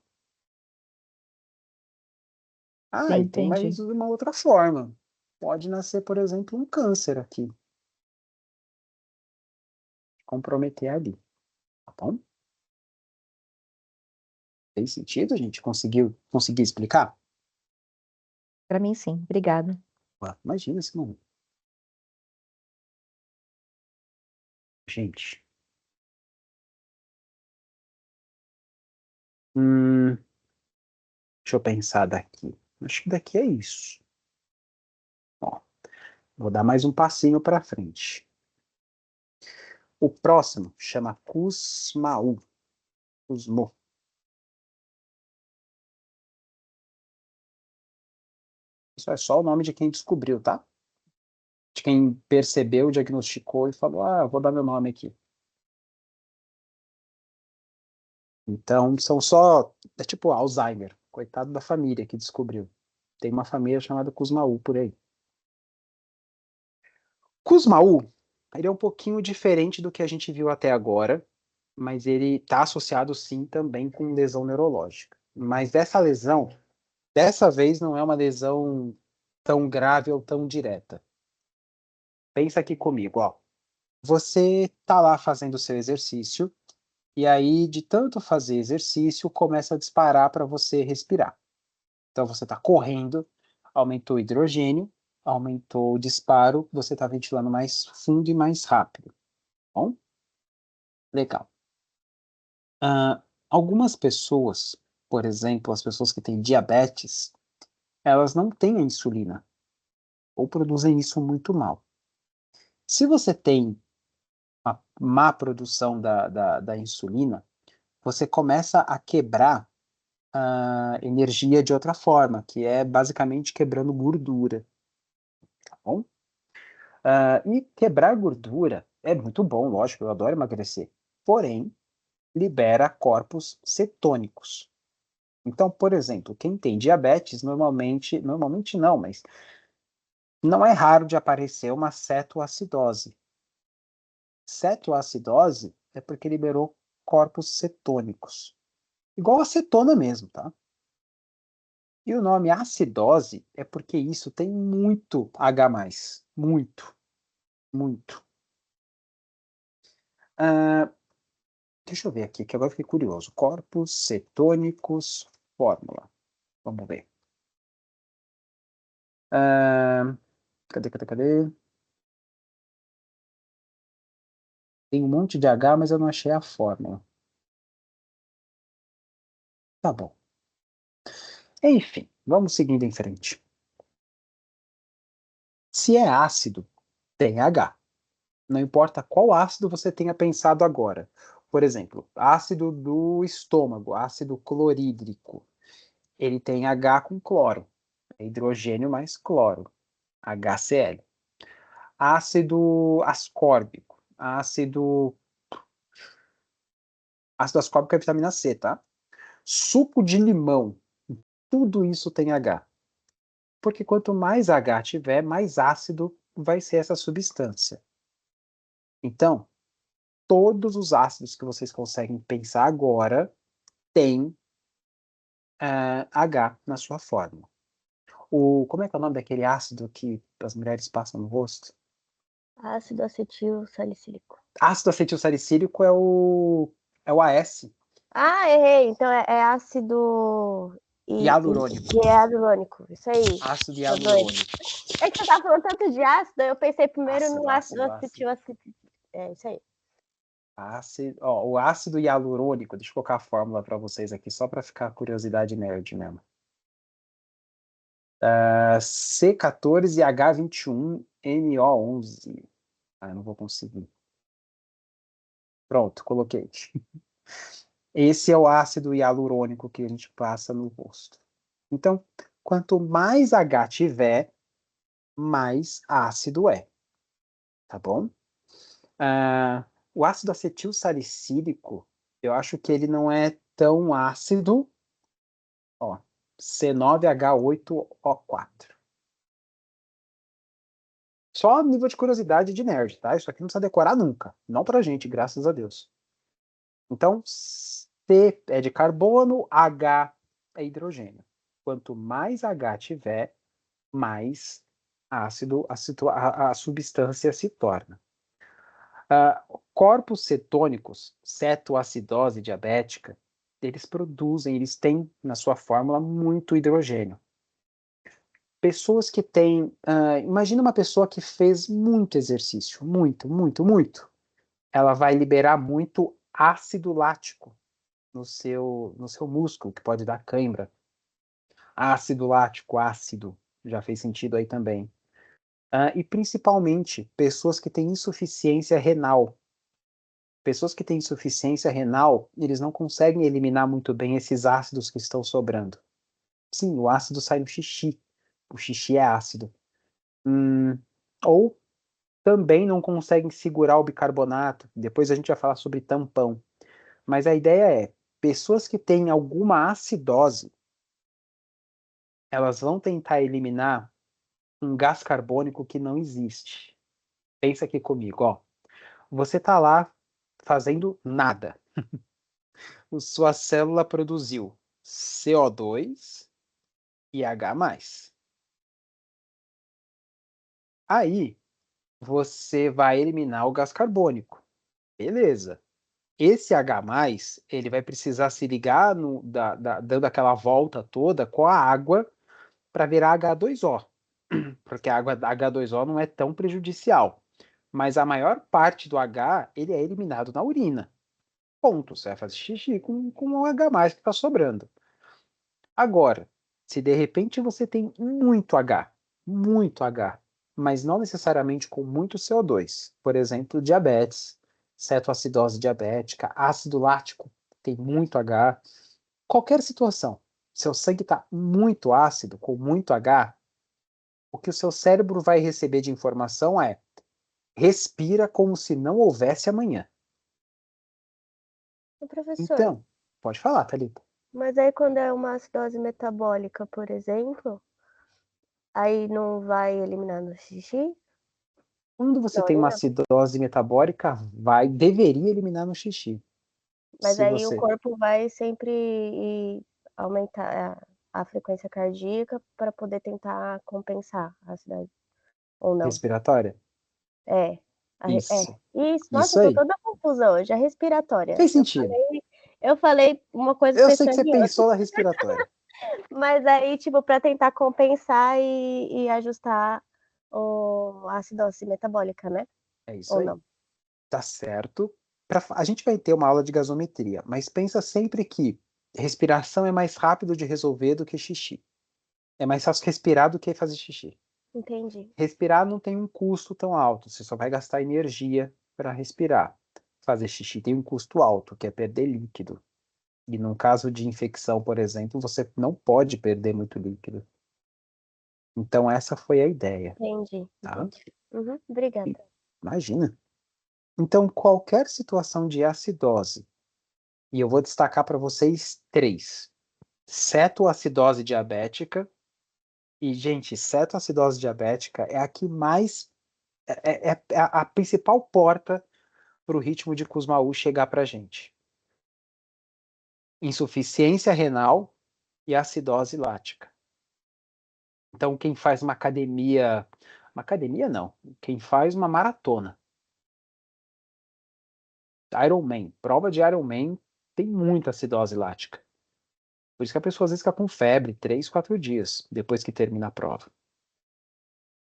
Sim, E tem entendi. mais uma outra forma. Pode nascer, por exemplo, um câncer aqui. Comprometer ali. Tá bom? Tem sentido, gente? Consegui explicar? Para mim, sim. Obrigada. Imagina esse momento. Gente. Deixa eu pensar daqui. Acho que daqui é isso. Ó, vou dar mais um passinho para frente. O próximo chama Kussmaul. Kussmo. Isso é só o nome de quem descobriu, tá? De quem percebeu, diagnosticou e falou: vou dar meu nome aqui. Então, são só... É tipo Alzheimer. Coitado da família que descobriu. Tem uma família chamada Kussmaul por aí. Kussmaul, ele é um pouquinho diferente do que a gente viu até agora, mas ele está associado sim também com lesão neurológica. Mas dessa vez não é uma lesão tão grave ou tão direta. Pensa aqui comigo, ó. Você está lá fazendo o seu exercício, e aí, de tanto fazer exercício, começa a disparar para você respirar. Então, você está correndo, aumentou o hidrogênio, aumentou o disparo, você está ventilando mais fundo e mais rápido. Bom? Legal. Algumas pessoas, por exemplo, as pessoas que têm diabetes, elas não têm a insulina, ou produzem isso muito mal. Se você tem uma má produção da insulina, você começa a quebrar a energia de outra forma, que é basicamente quebrando gordura, tá bom? E quebrar gordura é muito bom, lógico, eu adoro emagrecer. Porém, libera corpos cetônicos. Então, por exemplo, quem tem diabetes, normalmente não, mas não é raro de aparecer uma cetoacidose. Cetoacidose é porque liberou corpos cetônicos. Igual acetona mesmo, tá? E o nome acidose é porque isso tem muito H+. Muito, muito. Deixa eu ver aqui, que agora eu fiquei curioso. Corpos cetônicos, fórmula. Vamos ver. Cadê? Tem um monte de H, mas eu não achei a fórmula. Tá bom. Enfim, vamos seguindo em frente. Se é ácido, tem H. Não importa qual ácido você tenha pensado agora. Por exemplo, ácido do estômago, ácido clorídrico. Ele tem H com cloro. É hidrogênio mais cloro. HCl. Ácido ascórbico. Ácido ascórbico é vitamina C, tá? Suco de limão. Tudo isso tem H. Porque quanto mais H tiver, mais ácido vai ser essa substância. Então, todos os ácidos que vocês conseguem pensar agora têm H na sua fórmula. Como é que é o nome daquele ácido que as mulheres passam no rosto? Ácido acetil salicílico. Ácido acetil salicílico é o AS. Errei. Então é ácido Hialurônico. hialurônico. Isso aí. Ácido Tô doida. hialurônico. É que você tava falando tanto de ácido, eu pensei primeiro no ácido acetil. É isso aí. O ácido hialurônico, deixa eu colocar a fórmula para vocês aqui, só para ficar curiosidade nerd mesmo. C14H21NO11. Eu não vou conseguir. Pronto, coloquei. Esse é o ácido hialurônico que a gente passa no rosto. Então, quanto mais H tiver, mais ácido é. Tá bom? O ácido acetil salicílico, eu acho que ele não é tão ácido. Ó, C9H8O4. Só nível de curiosidade de nerd, tá? Isso aqui não precisa decorar nunca. Não pra gente, graças a Deus. Então, C é de carbono, H é hidrogênio. Quanto mais H tiver, mais ácido a substância se torna. Corpos cetônicos, cetoacidose diabética, eles têm na sua fórmula muito hidrogênio. Pessoas que têm, imagina uma pessoa que fez muito exercício, muito. Ela vai liberar muito ácido lático no seu músculo, que pode dar cãibra. Ácido lático, ácido, já fez sentido aí também. E principalmente pessoas que têm insuficiência renal. Pessoas que têm insuficiência renal, eles não conseguem eliminar muito bem esses ácidos que estão sobrando. Sim, o ácido sai no xixi. O xixi é ácido. Ou também não conseguem segurar o bicarbonato. Depois a gente vai falar sobre tampão. Mas a ideia é, pessoas que têm alguma acidose, elas vão tentar eliminar um gás carbônico que não existe. Pensa aqui comigo, ó. Você está lá fazendo nada. Sua célula produziu CO2 e H+. Aí, você vai eliminar o gás carbônico. Beleza. Esse H+, ele vai precisar se ligar dando aquela volta toda com a água para virar H2O. porque a água H2O não é tão prejudicial. Mas a maior parte do H, ele é eliminado na urina. Ponto. Você vai fazer xixi com o H+ que está sobrando. Agora, se de repente você tem muito H, mas não necessariamente com muito CO2, por exemplo, diabetes, cetoacidose diabética, ácido lático, tem muito H, qualquer situação, seu sangue está muito ácido, com muito H, o que o seu cérebro vai receber de informação é: respira como se não houvesse amanhã. Professor, Então, pode falar, Thalita. mas aí quando é uma acidose metabólica, por exemplo, aí não vai eliminar no xixi? Quando você Na tem uma urina? acidose metabólica, deveria eliminar no xixi. Mas Se aí o você corpo vai sempre aumentar a frequência cardíaca para poder tentar compensar a acidose. Ou não? respiratória, É. isso, Isso. Nossa, isso eu tô aí, toda confusa hoje. A respiratória. fez sentido. Eu falei uma coisa Eu sei que pensando você em outra. pensou na respiratória. Mas aí, tipo, para tentar compensar e ajustar a acidose metabólica, né? É isso Ou aí, não? tá certo. A gente vai ter uma aula de gasometria, mas pensa sempre que respiração é mais rápido de resolver do que xixi. É mais fácil respirar do que fazer xixi. Entendi. Respirar não tem um custo tão alto, você só vai gastar energia para respirar. Fazer xixi tem um custo alto, que é perder líquido. E num caso de infecção, por exemplo, você não pode perder muito líquido. Então essa foi a ideia, Entendi. tá? Uhum, obrigada. Imagina. Então qualquer situação de acidose, e eu vou destacar para vocês três: cetoacidose diabética. E, gente, cetoacidose diabética é a que mais é a principal porta para o ritmo de Kussmaul chegar para a gente. Insuficiência renal e acidose lática. Então, quem faz uma academia não, quem faz uma maratona, Ironman, prova de Ironman tem muita acidose lática. Por isso que a pessoa às vezes fica com febre 3, 4 dias depois que termina a prova.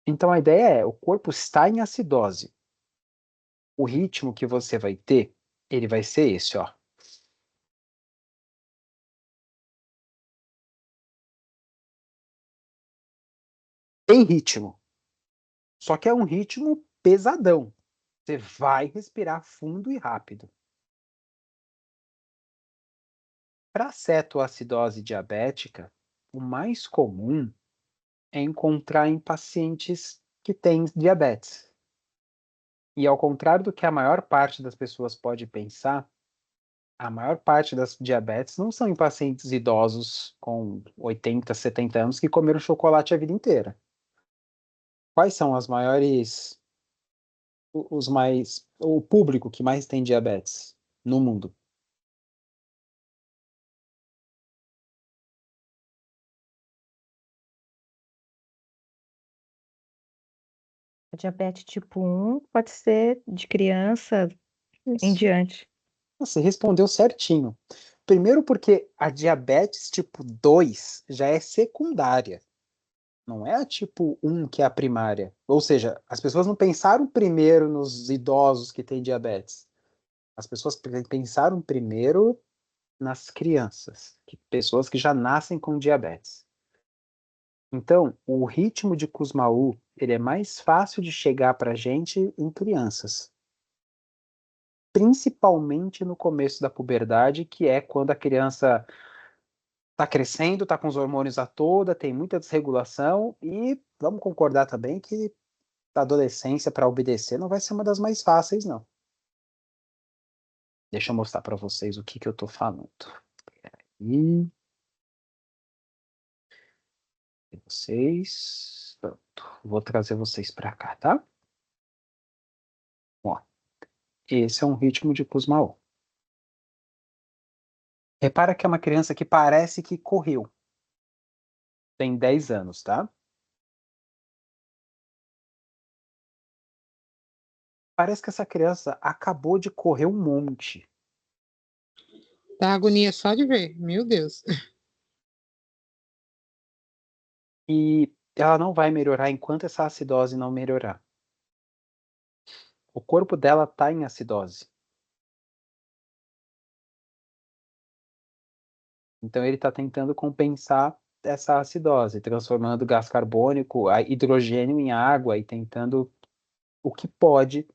Então a ideia é, o corpo está em acidose. O ritmo que você vai ter, ele vai ser esse, ó. Tem ritmo, só que é um ritmo pesadão. Você vai respirar fundo e rápido. Para cetoacidose diabética, o mais comum é encontrar em pacientes que têm diabetes. E ao contrário do que a maior parte das pessoas pode pensar, a maior parte das diabetes não são em pacientes idosos com 80, 70 anos que comeram chocolate a vida inteira. Quais são o público que mais tem diabetes no mundo? A diabetes tipo 1 pode ser de criança em Isso. diante. Você respondeu certinho. Primeiro porque a diabetes tipo 2 já é secundária. Não é a tipo 1 que é a primária. Ou seja, as pessoas não pensaram primeiro nos idosos que têm diabetes. As pessoas pensaram primeiro nas crianças, pessoas que já nascem com diabetes. Então, o ritmo de Kussmaul, ele é mais fácil de chegar para a gente em crianças. Principalmente no começo da puberdade, que é quando a criança está crescendo, está com os hormônios a toda, tem muita desregulação e vamos concordar também que a adolescência para obedecer não vai ser uma das mais fáceis, não. Deixa eu mostrar para vocês o que eu estou falando. E vocês, pronto, vou trazer vocês para cá, tá? Ó, esse é um ritmo de Kussmaul. Repara que é uma criança que parece que correu. Tem 10 anos, tá? Parece que essa criança acabou de correr um monte. Dá agonia só de ver, meu Deus. E ela não vai melhorar enquanto essa acidose não melhorar. O corpo dela está em acidose. Então ele está tentando compensar essa acidose, transformando gás carbônico, hidrogênio em água e tentando o que pode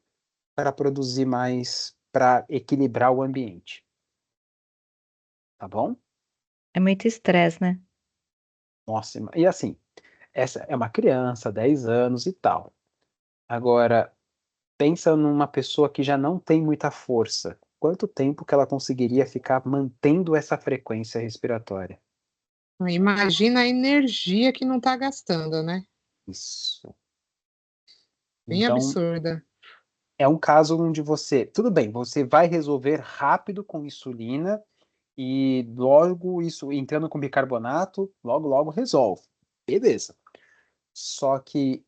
para produzir mais, para equilibrar o ambiente. Tá bom? É muito estresse, né? Nossa, e assim, essa é uma criança, 10 anos e tal. Agora, pensa numa pessoa que já não tem muita força. Quanto tempo que ela conseguiria ficar mantendo essa frequência respiratória? Imagina a energia que não está gastando, né? Isso. Bem Então, absurda. é um caso onde tudo bem, você vai resolver rápido com insulina e logo isso, entrando com bicarbonato, logo resolve. Beleza. Só que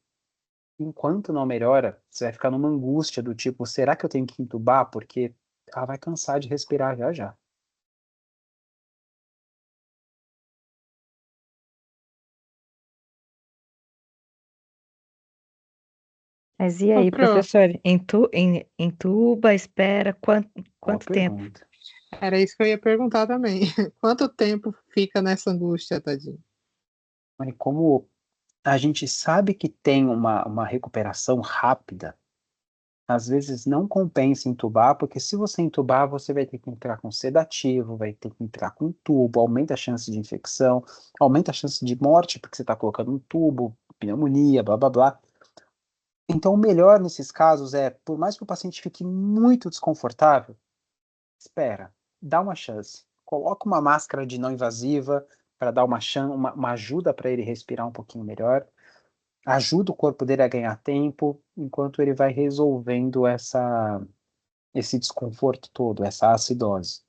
enquanto não melhora, você vai ficar numa angústia do tipo, será que eu tenho que entubar? Porque ela vai cansar de respirar já já. Mas e Ô, aí, Pro, professor? Entuba, espera Boa quanto tempo? pergunta. era isso que eu ia perguntar também. Quanto tempo fica nessa angústia, tadinho? Mas como a gente sabe que tem uma recuperação rápida, às vezes não compensa entubar, porque se você entubar, você vai ter que entrar com sedativo, vai ter que entrar com tubo, aumenta a chance de infecção, aumenta a chance de morte, porque você está colocando um tubo, pneumonia, blá blá blá. Então, o melhor nesses casos é, por mais que o paciente fique muito desconfortável, espera, dá uma chance. Coloca uma máscara de não invasiva para dar uma ajuda para ele respirar um pouquinho melhor. Ajuda o corpo dele a ganhar tempo, enquanto ele vai resolvendo esse desconforto todo, essa acidose.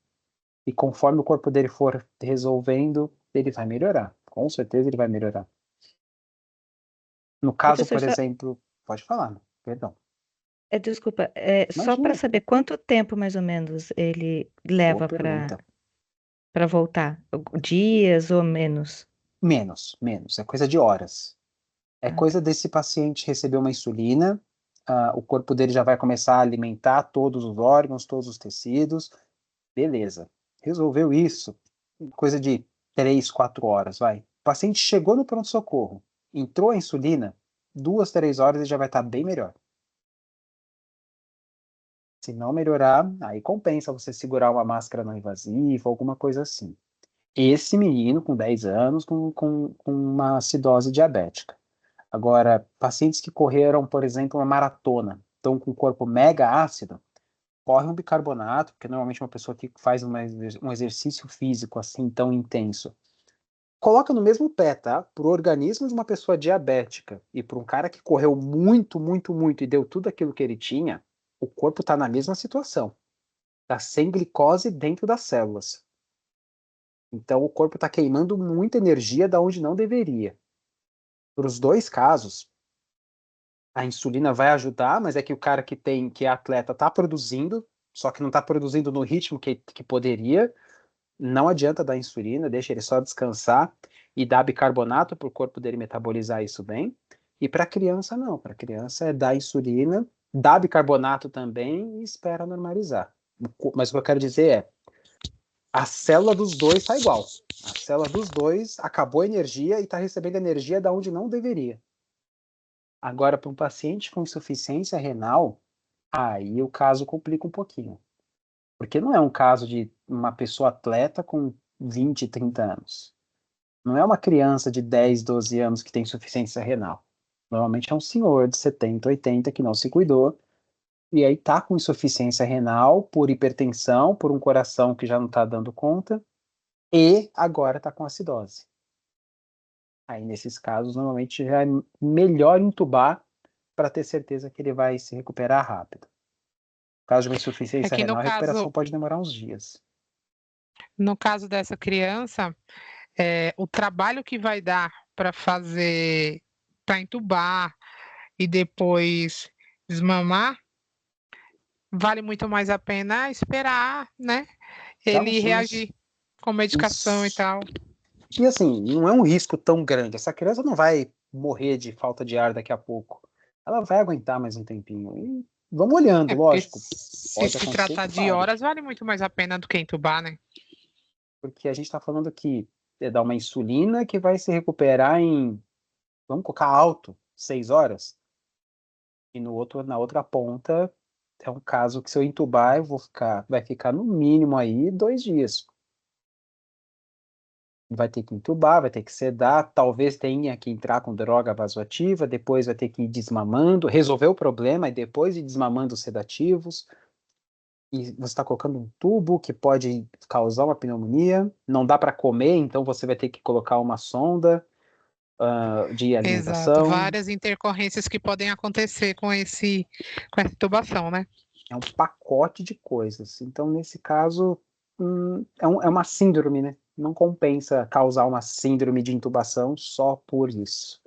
E conforme o corpo dele for resolvendo, ele vai melhorar. Com certeza ele vai melhorar. No caso, Professor, por exemplo, pode falar, perdão. desculpa, só para Imagina, saber quanto tempo mais ou menos ele boa leva pergunta. para voltar? Dias ou menos? Menos, é coisa de horas. É Ah, tá. coisa desse paciente receber uma insulina, o corpo dele já vai começar a alimentar todos os órgãos, todos os tecidos, beleza. Resolveu isso, coisa de 3, 4 horas, vai. O paciente chegou no pronto-socorro, entrou a insulina, 2, 3 horas ele já vai estar bem melhor. Se não melhorar, aí compensa você segurar uma máscara não invasiva, alguma coisa assim. Esse menino com 10 anos com uma acidose diabética. Agora, pacientes que correram, por exemplo, uma maratona, estão com o corpo mega ácido, corre um bicarbonato, porque normalmente uma pessoa que faz um exercício físico assim tão intenso, coloca no mesmo pé, tá? Para o organismo de uma pessoa diabética e para um cara que correu muito e deu tudo aquilo que ele tinha, o corpo está na mesma situação. Está sem glicose dentro das células. Então o corpo está queimando muita energia da onde não deveria. Para os dois casos, a insulina vai ajudar, mas é que o cara que é atleta está produzindo, só que não está produzindo no ritmo que poderia. Não adianta dar insulina, deixa ele só descansar e dar bicarbonato para o corpo dele metabolizar isso bem. E para a criança, não. Para a criança é dar insulina, dar bicarbonato também e espera normalizar. Mas o que eu quero dizer é, a célula dos dois está igual. A célula dos dois acabou a energia e está recebendo energia da onde não deveria. Agora, para um paciente com insuficiência renal, aí o caso complica um pouquinho. Porque não é um caso de uma pessoa atleta com 20, 30 anos. Não é uma criança de 10, 12 anos que tem insuficiência renal. Normalmente é um senhor de 70, 80 que não se cuidou e aí tá com insuficiência renal por hipertensão, por um coração que já não está dando conta e agora está com acidose. Aí nesses casos normalmente já é melhor entubar para ter certeza que ele vai se recuperar rápido. No caso de uma É insuficiência que renal, a recuperação pode demorar uns dias. no caso dessa criança, o trabalho que vai dar para fazer, para entubar e depois desmamar, vale muito mais a pena esperar, né? Dá uma Ele chance. reagir com medicação e Isso. tal. E assim, não é um risco tão grande. Essa criança não vai morrer de falta de ar daqui a pouco. Ela vai aguentar mais um tempinho. E vamos olhando, Porque lógico. se Pode se acontecer tratar que de pare. horas, vale muito mais a pena do que entubar, né? Porque a gente está falando que é dar uma insulina que vai se recuperar em, vamos colocar alto, 6 horas. E na outra ponta, é um caso que se eu entubar, vai ficar no mínimo aí 2 dias. Vai ter que entubar, vai ter que sedar, talvez tenha que entrar com droga vasoativa, depois vai ter que ir desmamando, resolver o problema e depois ir desmamando os sedativos. E você está colocando um tubo que pode causar uma pneumonia, não dá para comer, então você vai ter que colocar uma sonda de Exato. alimentação. Várias intercorrências que podem acontecer com essa intubação, né? É um pacote de coisas. Então, nesse caso, é uma síndrome, né? Não compensa causar uma síndrome de intubação só por isso.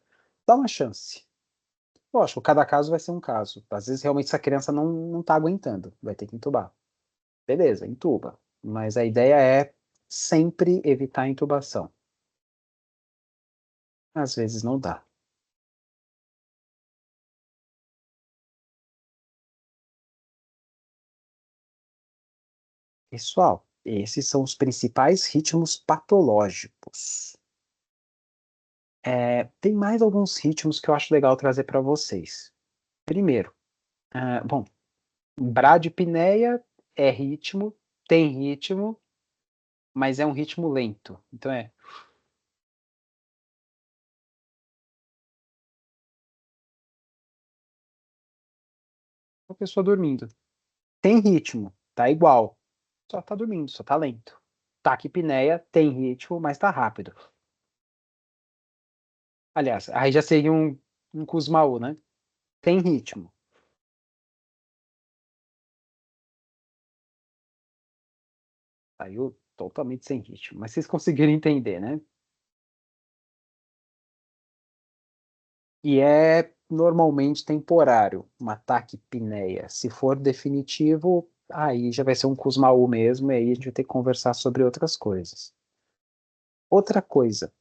Dá uma chance. Lógico, cada caso vai ser um caso. Às vezes, realmente, essa criança não tá aguentando, vai ter que entubar. Beleza, entuba. Mas a ideia é sempre evitar a intubação. Às vezes não dá. Pessoal, esses são os principais ritmos patológicos. Tem mais alguns ritmos que eu acho legal trazer para vocês. Primeiro, bom, bradipneia é ritmo, tem ritmo, mas é um ritmo lento. Então uma pessoa dormindo. Tem ritmo, tá igual, só tá dormindo, só tá lento. Taquipneia tem ritmo, mas tá rápido. Aliás, aí já seria um Kussmaul, né? Tem ritmo. Saiu totalmente sem ritmo, mas vocês conseguiram entender, né? E é normalmente temporário, uma taquipneia. Se for definitivo, aí já vai ser um Kussmaul mesmo, e aí a gente vai ter que conversar sobre outras coisas. Outra coisa,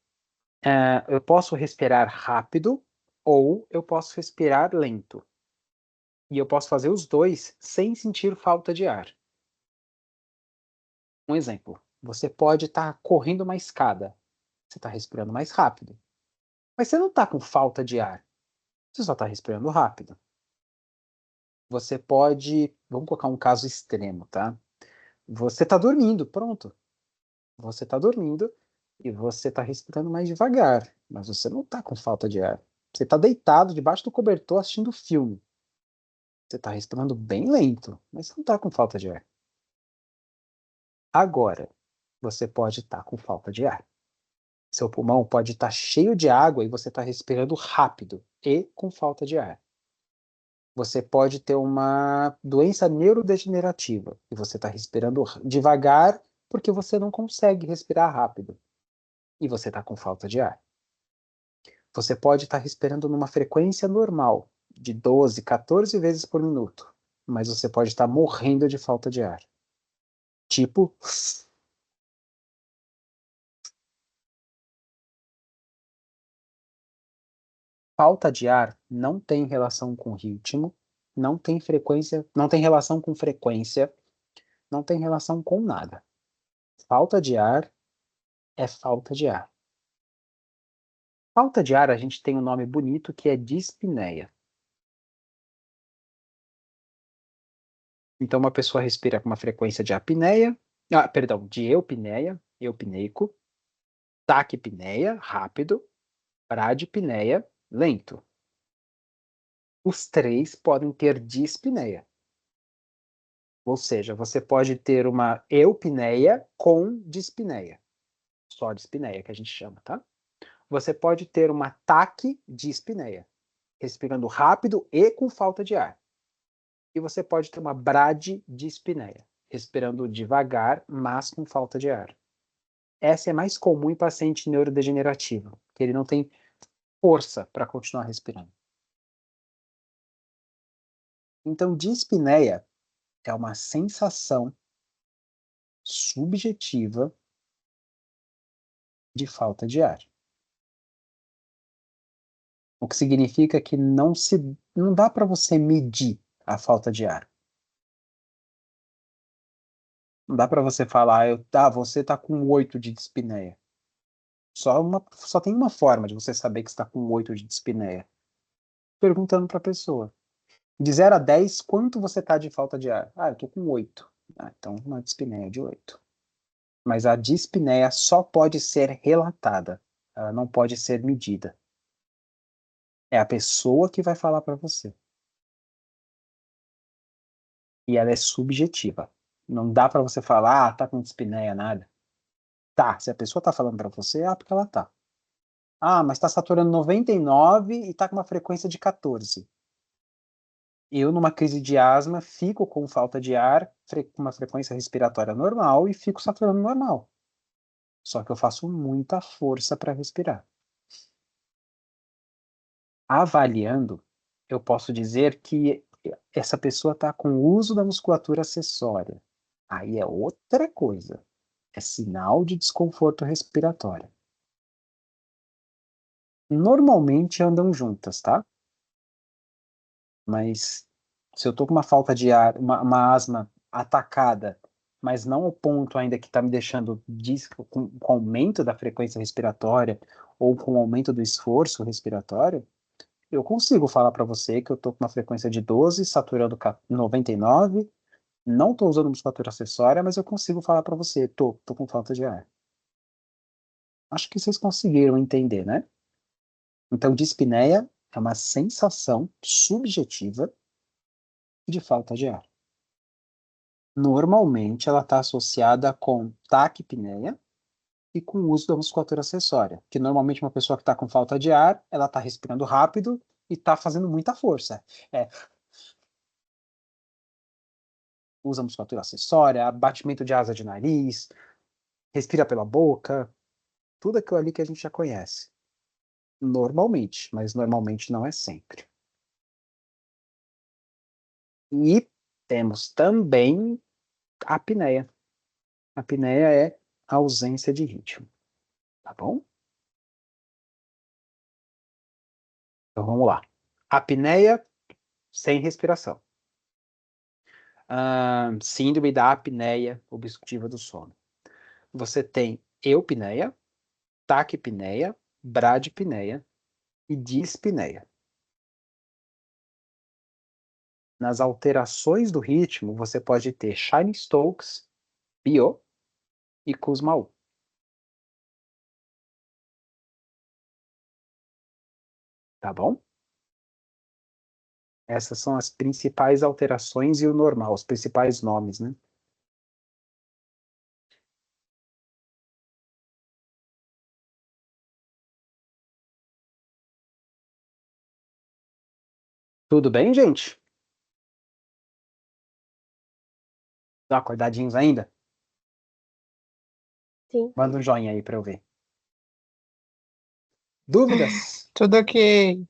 eu posso respirar rápido ou eu posso respirar lento. E eu posso fazer os dois sem sentir falta de ar. Um exemplo, você pode estar correndo uma escada, você está respirando mais rápido, mas você não está com falta de ar, você só está respirando rápido. Você pode, vamos colocar um caso extremo, tá? Você está dormindo, pronto. Você está dormindo e você está respirando mais devagar, mas você não está com falta de ar. Você está deitado debaixo do cobertor assistindo filme. Você está respirando bem lento, mas você não está com falta de ar. Agora, você pode estar com falta de ar. Seu pulmão pode estar cheio de água e você está respirando rápido e com falta de ar. Você pode ter uma doença neurodegenerativa e você está respirando devagar porque você não consegue respirar rápido e você está com falta de ar. Você pode estar respirando numa frequência normal, de 12, 14 vezes por minuto, mas você pode estar morrendo de falta de ar. Tipo, falta de ar não tem relação com ritmo, não tem frequência, não tem relação com frequência, não tem relação com nada. Falta de ar é falta de ar. Falta de ar, a gente tem um nome bonito que é dispneia. Então, uma pessoa respira com uma frequência de apneia, de eupneia, eupneico, taquipneia, rápido, bradipneia, lento. Os três podem ter dispneia. Ou seja, você pode ter uma eupneia com dispneia. Só dispneia que a gente chama, tá? Você pode ter uma taquidispneia, respirando rápido e com falta de ar. E você pode ter uma bradidispneia, respirando devagar, mas com falta de ar. Essa é mais comum em paciente neurodegenerativo, que ele não tem força para continuar respirando. Então, dispneia é uma sensação subjetiva de falta de ar. O que significa que não dá para você medir a falta de ar. Não dá para você falar, você está com 8 de dispneia. Só tem uma forma de você saber que está com 8 de dispneia. Perguntando para a pessoa. De 0 a 10, quanto você está de falta de ar? Eu estou com 8. Então, uma dispneia de 8. Mas a dispneia só pode ser relatada. Ela não pode ser medida. É a pessoa que vai falar para você. E ela é subjetiva. Não dá para você falar, tá com dispneia, nada. Tá, se a pessoa tá falando para você, porque ela tá. Mas tá saturando 99 e tá com uma frequência de 14. Eu, numa crise de asma, fico com falta de ar, com uma frequência respiratória normal e fico saturando normal. Só que eu faço muita força para respirar. Avaliando, eu posso dizer que essa pessoa está com o uso da musculatura acessória. Aí é outra coisa. É sinal de desconforto respiratório. Normalmente andam juntas, tá? Mas se eu tô com uma falta de ar, uma asma atacada, mas não ao ponto ainda que está me deixando com aumento da frequência respiratória ou com aumento do esforço respiratório, eu consigo falar para você que eu tô com uma frequência de 12, saturando 99, não tô usando musculatura acessória, mas eu consigo falar para você, tô com falta de ar. Acho que vocês conseguiram entender, né? Então, dispneia é uma sensação subjetiva de falta de ar. Normalmente, ela está associada com taquipneia e com o uso da musculatura acessória, que normalmente uma pessoa que está com falta de ar, ela está respirando rápido e está fazendo muita força. Usa musculatura acessória, batimento de asa de nariz, respira pela boca, tudo aquilo ali que a gente já conhece. Normalmente, mas normalmente não é sempre. E temos também a apneia. A apneia é a ausência de ritmo, tá bom? Então vamos lá. Apneia sem respiração. Síndrome da apneia obstrutiva do sono. Você tem eupneia, taquipneia, bradipneia e dispneia. Nas alterações do ritmo, você pode ter Chine-Stokes, Biot e Kussmaul. Tá bom? Essas são as principais alterações e o normal, os principais nomes, né? Tudo bem, gente? Estão acordadinhos ainda? Sim. Manda um joinha aí para eu ver. Dúvidas? Tudo ok.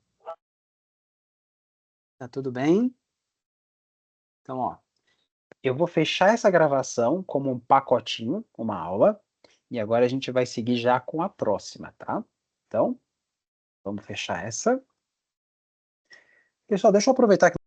Tá tudo bem? Então, ó, eu vou fechar essa gravação como um pacotinho, uma aula, e agora a gente vai seguir já com a próxima, tá? Então, vamos fechar essa. Pessoal, deixa eu aproveitar que